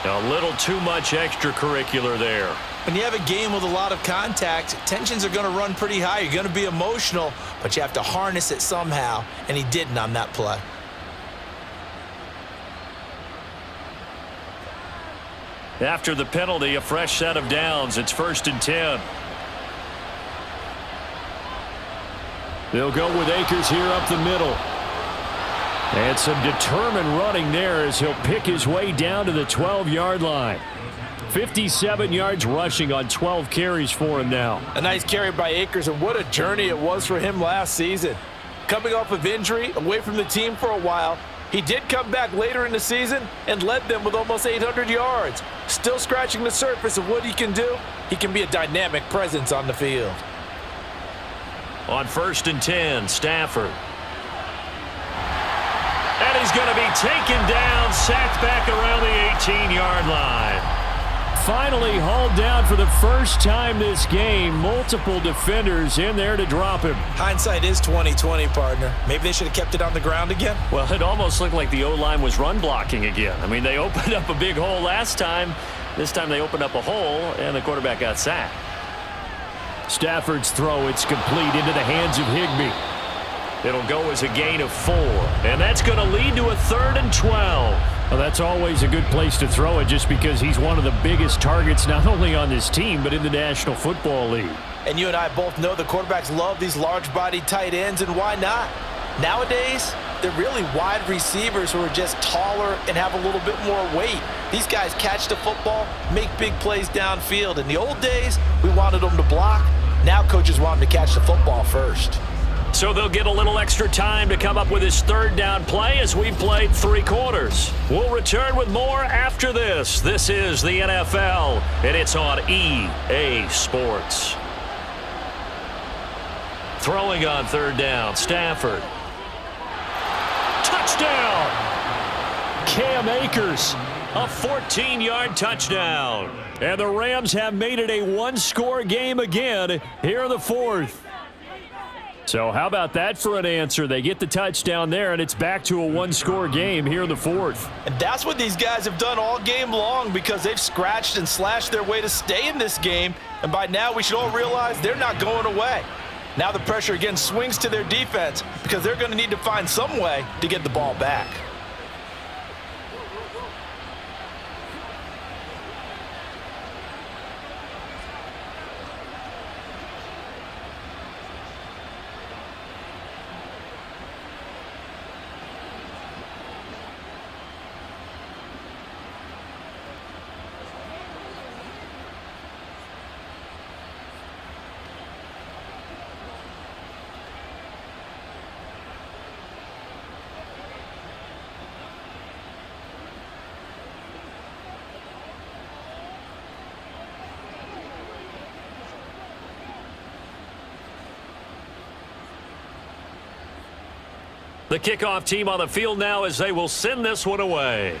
A little too much extracurricular there. When you have a game with a lot of contact, tensions are going to run pretty high. You're going to be emotional, but you have to harness it somehow, and he didn't on that play. After the penalty, a fresh set of downs. It's 1st and 10. They'll go with Akers here up the middle. And some determined running there as he'll pick his way down to the 12-yard line. 57 yards rushing on 12 carries for him now. A nice carry by Akers, and what a journey it was for him last season. Coming off of injury, away from the team for a while, he did come back later in the season and led them with almost 800 yards. Still scratching the surface of what he can do. He can be a dynamic presence on the field. On 1st and 10, Stafford. And he's going to be taken down, sacked back around the 18-yard line. Finally hauled down for the first time this game. Multiple defenders in there to drop him. Hindsight is 20/20, partner. Maybe they should have kept it on the ground again. Well, it almost looked like the O-line was run blocking again. I mean, they opened up a big hole last time. This time they opened up a hole, and the quarterback got sacked. Stafford's throw, it's complete into the hands of Higbee. It'll go as a gain of 4, and that's going to lead to a 3rd and 12. Well, that's always a good place to throw it just because he's one of the biggest targets not only on this team but in the National Football League. And you and I both know the quarterbacks love these large-bodied tight ends, and why not? Nowadays, they're really wide receivers who are just taller and have a little bit more weight. These guys catch the football, make big plays downfield. In the old days, we wanted them to block. Now coaches want them to catch the football first. So they'll get a little extra time to come up with his 3rd down play as we've played 3 quarters. We'll return with more after this. This is the NFL, and it's on EA Sports. Throwing on 3rd down, Stafford. Touchdown! Cam Akers. A 14-yard touchdown. And the Rams have made it a one-score game again here in the 4th. So how about that for an answer? They get the touchdown there, and it's back to a one-score game here in the 4th. And that's what these guys have done all game long because they've scratched and slashed their way to stay in this game. And by now, we should all realize they're not going away. Now the pressure again swings to their defense because they're going to need to find some way to get the ball back. The kickoff team on the field now as they will send this one away.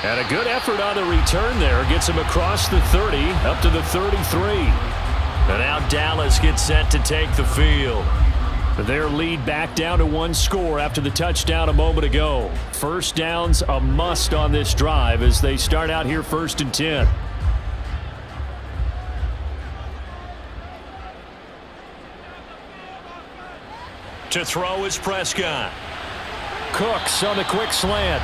And a good effort on the return there. Gets him across the 30, up to the 33. And now Dallas gets set to take the field. Their lead back down to 1 score after the touchdown a moment ago. First down's a must on this drive as they start out here 1st and 10. To throw is Prescott. Cooks on the quick slant.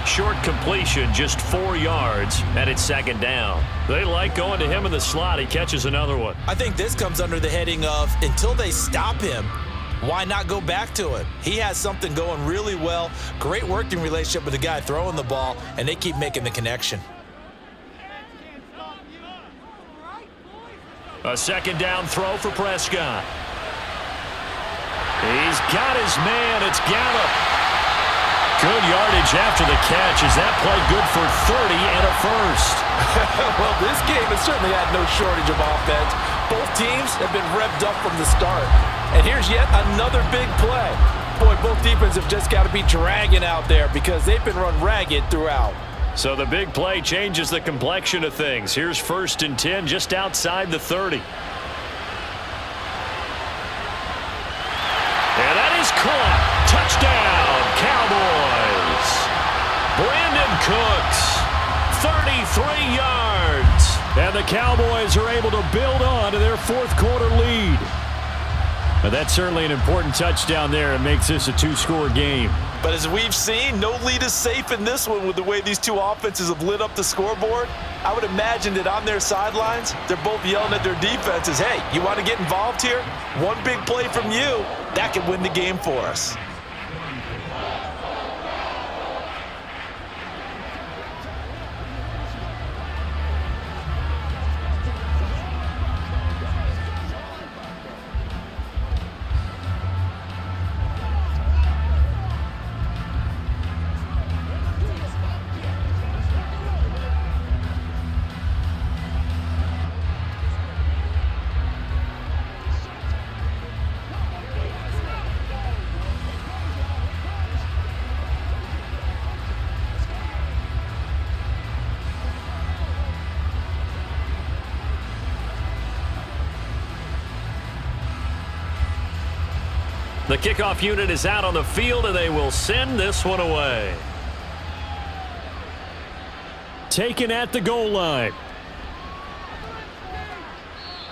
Short completion, just 4 yards, and it's 2nd down. They like going to him in the slot. He catches another one. I think this comes under the heading of until they stop him, why not go back to it? He has something going really well. Great working relationship with the guy throwing the ball, and they keep making the connection. A second down throw for Prescott. He's got his man. It's Gallup. Good yardage after the catch. Is that play good for 30 and a first? Well, this game has certainly had no shortage of offense. Both teams have been revved up from the start. And here's yet another big play. Boy, both defenses have just got to be dragging out there because they've been run ragged throughout. So the big play changes the complexion of things. Here's 1st and 10 just outside the 30. And that is caught. Touchdown, Cowboys. Brandon Cooks, 33 yards. And the Cowboys are able to build on to their fourth-quarter lead. Now, that's certainly an important touchdown there. It makes this a 2-score game. But as we've seen, no lead is safe in this one with the way these two offenses have lit up the scoreboard. I would imagine that on their sidelines, they're both yelling at their defenses, hey, you want to get involved here? One big play from you, that could win the game for us. The kickoff unit is out on the field, and they will send this one away. Taken at the goal line.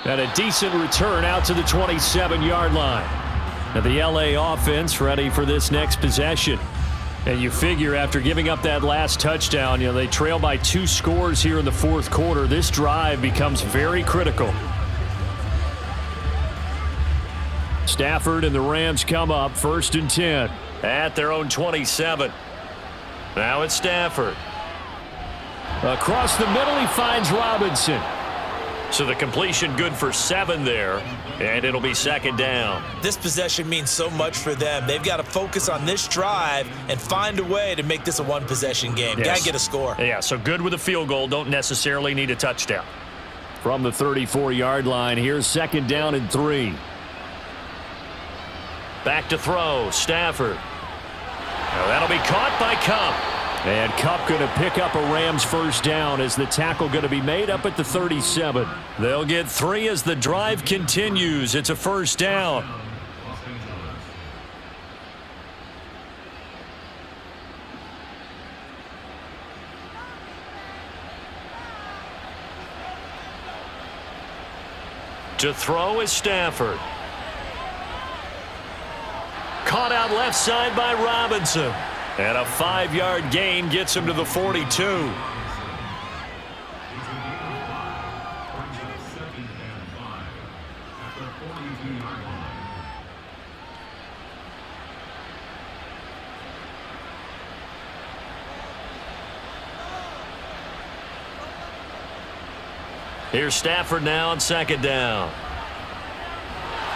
And a decent return out to the 27-yard line. Now the LA offense ready for this next possession. And you figure after giving up that last touchdown, they trail by 2 scores here in the fourth quarter. This drive becomes very critical. Stafford and the Rams come up 1st and 10. At their own 27. Now it's Stafford. Across the middle, he finds Robinson. So the completion good for 7 there, and it'll be 2nd down. This possession means so much for them. They've got to focus on this drive and find a way to make this a one-possession game. Yes. Got to get a score. Yeah, so good with a field goal. Don't necessarily need a touchdown. From the 34-yard line, here's 2nd down and 3. Back to throw, Stafford. Now that'll be caught by Kupp. And Kupp going to pick up a Rams first down as the tackle going to be made up at the 37. They'll get 3 as the drive continues. It's a first down. To throw is Stafford. Caught out left side by Robinson. And a 5-yard gain gets him to the 42. Here's Stafford now on 2nd down.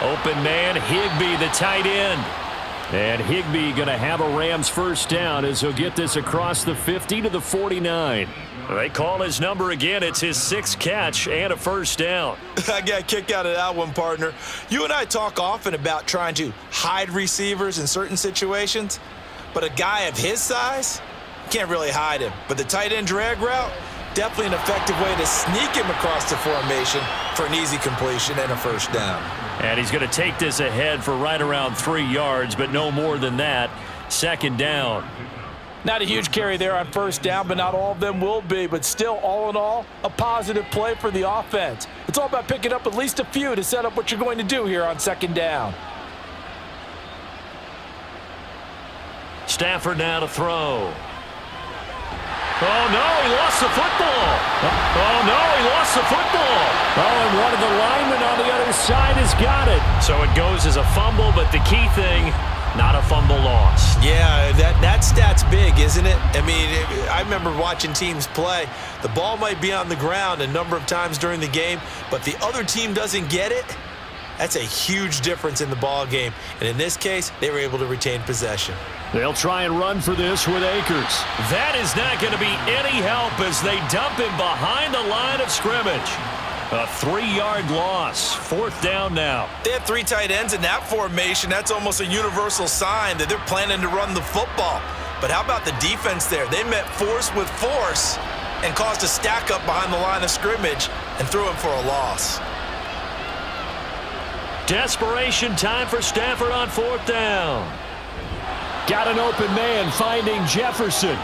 Open man, Higbee, the tight end. And Higbee going to have a Rams first down as he'll get this across the 50 to the 49. They call his number again. It's his 6th catch and a first down. I got kicked out of that one, partner. You and I talk often about trying to hide receivers in certain situations, but a guy of his size, can't really hide him. But the tight end drag route, definitely an effective way to sneak him across the formation for an easy completion and a first down. And he's going to take this ahead for right around 3 yards, but no more than that. 2nd down. Not a huge carry there on first down, but not all of them will be. But still, all in all, a positive play for the offense. It's all about picking up at least a few to set up what you're going to do here on 2nd down. Stafford now to throw. Oh, no, he lost the football. Oh, no, he lost the football. Oh, and one of the linemen on the other side has got it. So it goes as a fumble, but the key thing, not a fumble loss. Yeah, that stat's big, isn't it? I mean, I remember watching teams play. The ball might be on the ground a number of times during the game, but the other team doesn't get it. That's a huge difference in the ball game. And in this case, they were able to retain possession. They'll try and run for this with Akers. That is not going to be any help as they dump him behind the line of scrimmage. A 3-yard loss. 4th down now. They have 3 tight ends in that formation. That's almost a universal sign that they're planning to run the football. But how about the defense there? They met force with force and caused a stack up behind the line of scrimmage and threw him for a loss. Desperation time for Stafford on 4th down. Got an open man finding Jefferson.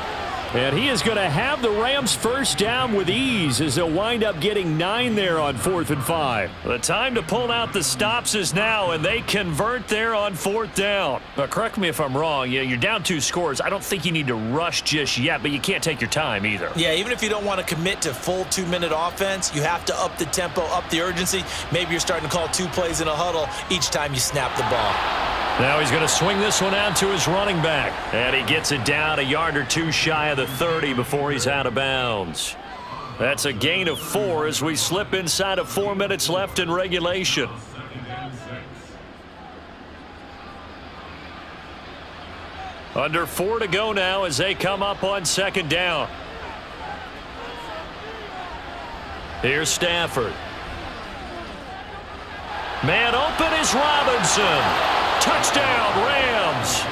And he is going to have the Rams first down with ease as they'll wind up getting 9 there on 4th and 5. The time to pull out the stops is now, and they convert there on 4th down. Now, correct me if I'm wrong. You're down 2 scores. I don't think you need to rush just yet, but you can't take your time either. Yeah, even if you don't want to commit to full 2-minute offense, you have to up the tempo, up the urgency. Maybe you're starting to call 2 plays in a huddle each time you snap the ball. Now he's going to swing this one out to his running back. And he gets it down a yard or 2 shy of the 30 before he's out of bounds. That's a gain of 4 as we slip inside of 4 minutes left in regulation. Under 4 to go now as they come up on 2nd down. Here's Stafford. Man open is Robinson. Touchdown, Rams.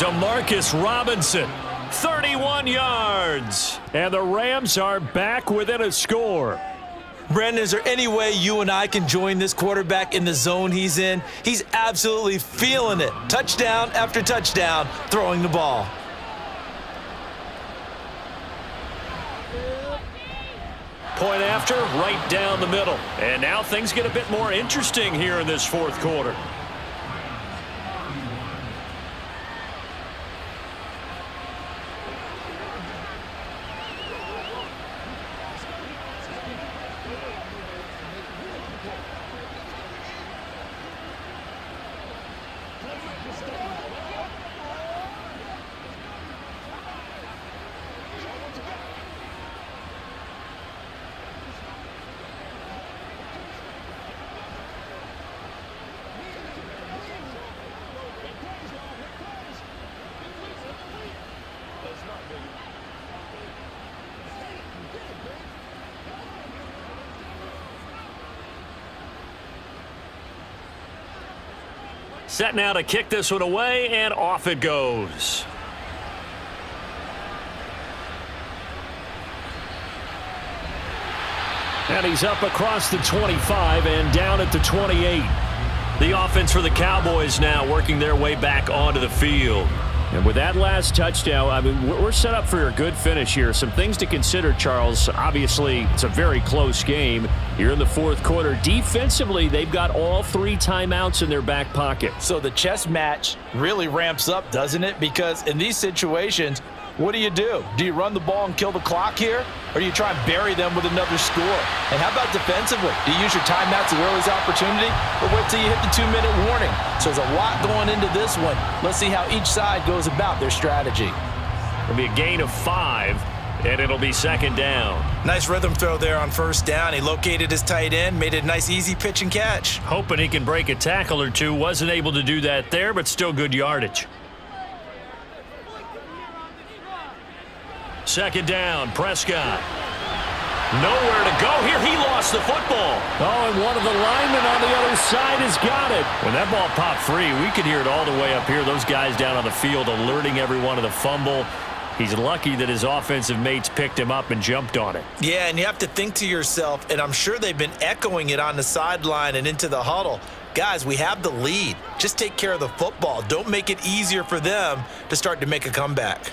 Demarcus Robinson, 31 yards. And the Rams are back within a score. Brandon, is there any way you and I can join this quarterback in the zone he's in? He's absolutely feeling it. Touchdown after touchdown, throwing the ball. Point after, right down the middle. And now things get a bit more interesting here in this 4th quarter. Set now to kick this one away, and off it goes. And he's up across the 25 and down at the 28. The offense for the Cowboys now working their way back onto the field. And with that last touchdown, I mean, we're set up for a good finish here. Some things to consider, Charles. Obviously, it's a very close game here in the 4th quarter. Defensively, they've got all 3 timeouts in their back pocket. So the chess match really ramps up, doesn't it? Because in these situations, what do? Do you run the ball and kill the clock here? Or do you try and bury them with another score? And how about defensively? Do you use your timeouts at early's opportunity? Or wait till you hit the 2-minute warning? So there's a lot going into this one. Let's see how each side goes about their strategy. It'll be a gain of 5, and it'll be 2nd down. Nice rhythm throw there on 1st down. He located his tight end, made it a nice easy pitch and catch. Hoping he can break a tackle or 2. Wasn't able to do that there, but still good yardage. 2nd down, Prescott. Nowhere to go here. He lost the football. Oh, and one of the linemen on the other side has got it. When that ball popped free, we could hear it all the way up here. Those guys down on the field alerting everyone of the fumble. He's lucky that his offensive mates picked him up and jumped on it. Yeah, and you have to think to yourself, and I'm sure they've been echoing it on the sideline and into the huddle. Guys, we have the lead. Just take care of the football. Don't make it easier for them to start to make a comeback.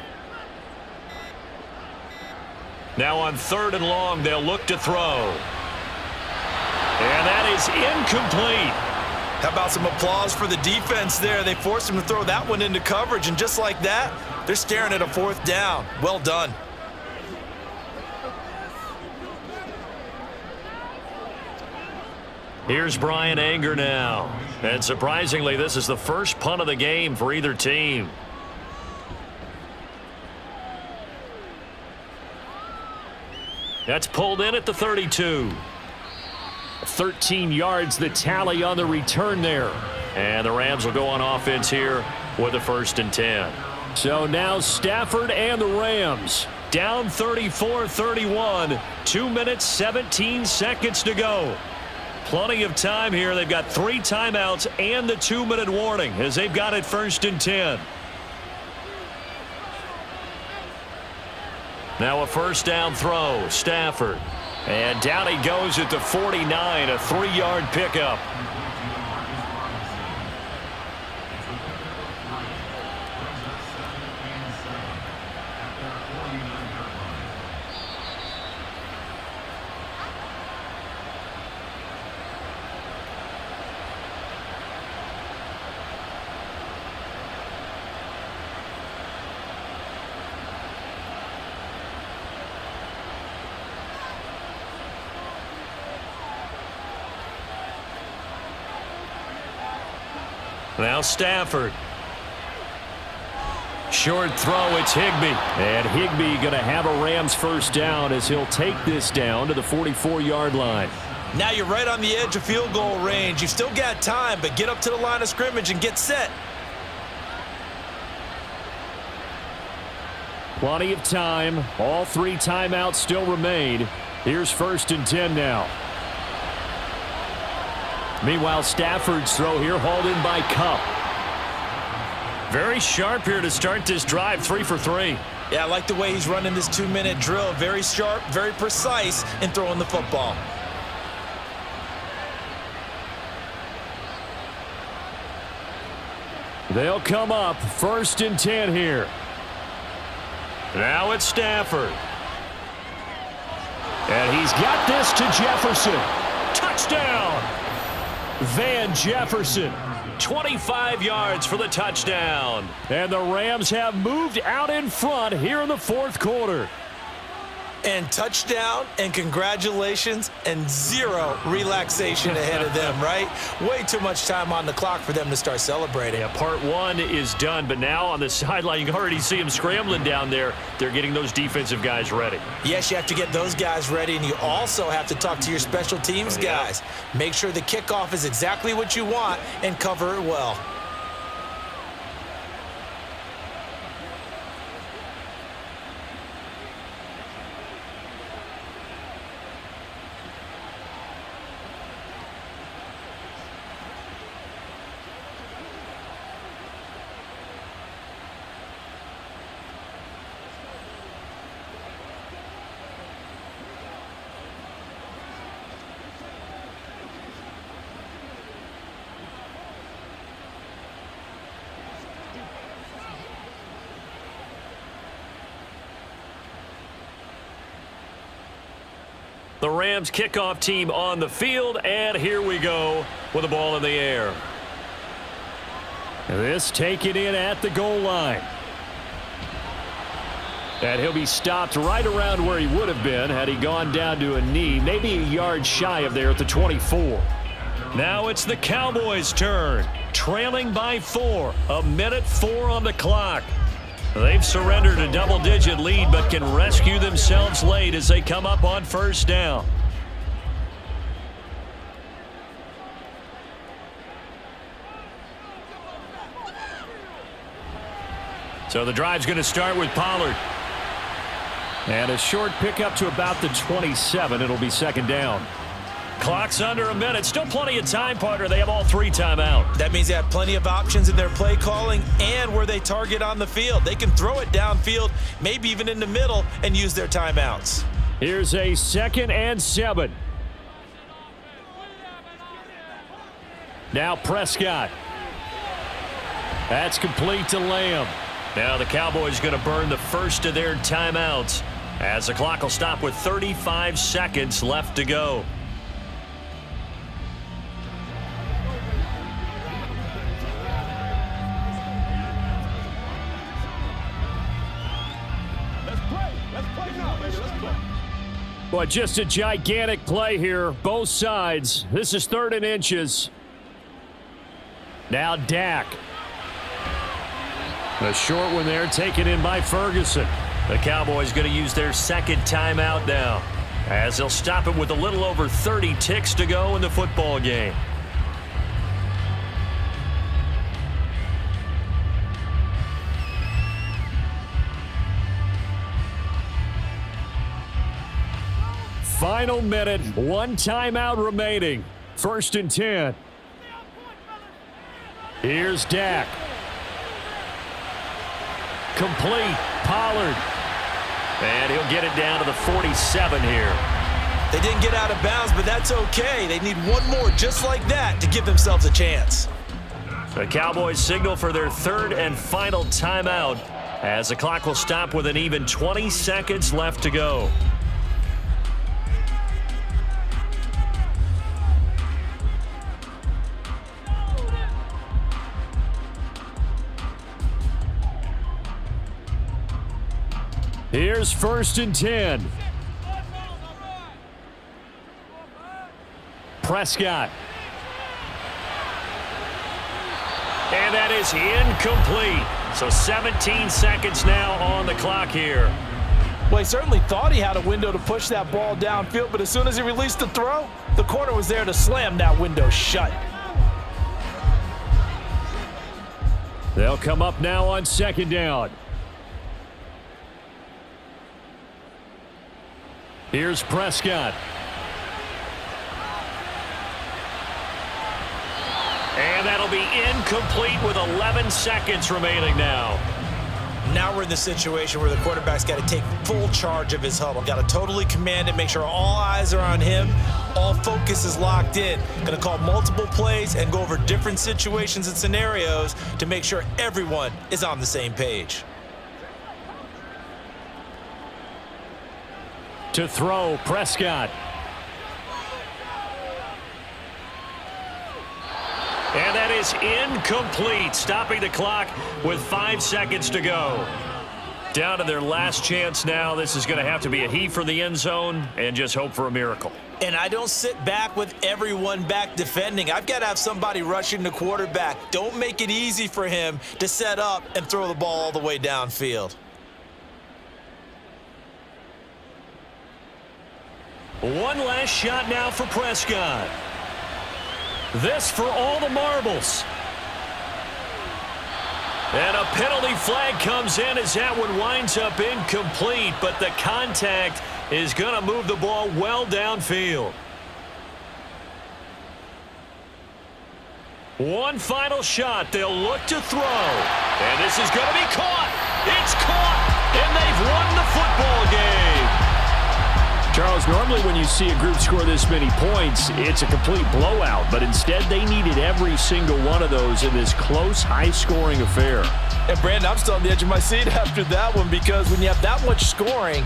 Now on 3rd and long, they'll look to throw. And that is incomplete. How about some applause for the defense there? They forced him to throw that one into coverage, and just like that, they're staring at a 4th down. Well done. Here's Brian Anger now. And surprisingly, this is the first punt of the game for either team. That's pulled in at the 32. 13 yards the tally on the return there. And the Rams will go on offense here with a 1st and 10. So now Stafford and the Rams down 34-31. 2 minutes, 17 seconds to go. Plenty of time here. They've got 3 timeouts and the 2-minute warning as they've got it 1st and 10. Now a 1st down throw, Stafford. And down he goes at the 49, a 3-yard pickup. Now Stafford. Short throw, it's Higbee. And Higbee going to have a Rams 1st down as he'll take this down to the 44-yard line. Now you're right on the edge of field goal range. You've still got time, but get up to the line of scrimmage and get set. Plenty of time. All 3 timeouts still remain. Here's 1st and 10 now. Meanwhile, Stafford's throw here hauled in by Kupp. Very sharp here to start this drive, 3 for 3. Yeah, I like the way he's running this 2-minute drill. Very sharp, very precise in throwing the football. They'll come up 1st and 10 here. Now it's Stafford. And he's got this to Jefferson. Touchdown! Van Jefferson. 25 yards for the touchdown. And the Rams have moved out in front here in the 4th quarter. And touchdown and congratulations and 0 relaxation ahead of them, right? Way too much time on the clock for them to start celebrating. Yeah, part 1 is done, but now on the sideline, you can already see them scrambling down there. They're getting those defensive guys ready. Yes, you have to get those guys ready, and you also have to talk to your special teams guys. Make sure the kickoff is exactly what you want and cover it well. The Rams kickoff team on the field, and here we go with the ball in the air. This taken in at the goal line. And he'll be stopped right around where he would have been had he gone down to a knee, maybe a yard shy of there at the 24. Now it's the Cowboys' turn, trailing by 4, 1:04 on the clock. They've surrendered a double-digit lead, but can rescue themselves late as they come up on 1st down. So the drive's going to start with Pollard. And a short pickup to about the 27. It'll be 2nd down. Clock's under a minute. Still plenty of time, partner. They have all 3 timeout. That means they have plenty of options in their play calling and where they target on the field. They can throw it downfield, maybe even in the middle, and use their timeouts. Here's a 2nd and 7. Now Prescott. That's complete to Lamb. Now the Cowboys going to burn the first of their timeouts as the clock will stop with 35 seconds left to go. But just a gigantic play here, both sides. This is 3rd and inches. Now Dak. A short one there, taken in by Ferguson. The Cowboys going to use their 2nd timeout now, as they'll stop it with a little over 30 ticks to go in the football game. Final minute, 1 timeout remaining. 1st and 10. Here's Dak. Complete. Pollard. And he'll get it down to the 47 here. They didn't get out of bounds, but that's okay. They need one more just like that to give themselves a chance. The Cowboys signal for their 3rd and final timeout, as the clock will stop with an even 20 seconds left to go. Here's 1st and 10. Prescott. And that is incomplete. So 17 seconds now on the clock here. Well, he certainly thought he had a window to push that ball downfield, but as soon as he released the throw, the corner was there to slam that window shut. They'll come up now on 2nd down. Here's Prescott. And that'll be incomplete with 11 seconds remaining now. Now we're in the situation where the quarterback's got to take full charge of his huddle. Got to totally command it, make sure all eyes are on him. All focus is locked in. Going to call multiple plays and go over different situations and scenarios to make sure everyone is on the same page. To throw, Prescott. And that is incomplete, stopping the clock with 5 seconds to go. Down to their last chance now. This is going to have to be a heave for the end zone and just hope for a miracle. And I don't sit back with everyone back defending. I've got to have somebody rushing the quarterback. Don't make it easy for him to set up and throw the ball all the way downfield. One last shot now for Prescott. This for all the marbles. And a penalty flag comes in as that one winds up incomplete, but the contact is going to move the ball well downfield. One final shot. They'll look to throw. And this is going to be caught. It's caught. And they've won the football game. Charles, normally when you see a group score this many points, it's a complete blowout. But instead, they needed every single one of those in this close, high-scoring affair. And, Brandon, I'm still on the edge of my seat after that one, because when you have that much scoring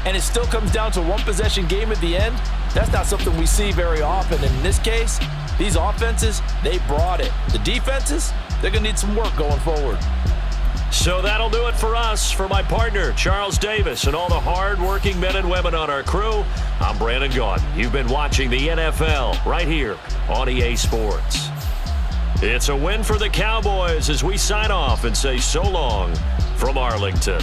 and it still comes down to a one-possession game at the end, that's not something we see very often. And in this case, these offenses, they brought it. The defenses, they're going to need some work going forward. So that'll do it for us. For my partner, Charles Davis, and all the hard-working men and women on our crew, I'm Brandon Gaughan. You've been watching the NFL right here on EA Sports. It's a win for the Cowboys as we sign off and say so long from Arlington.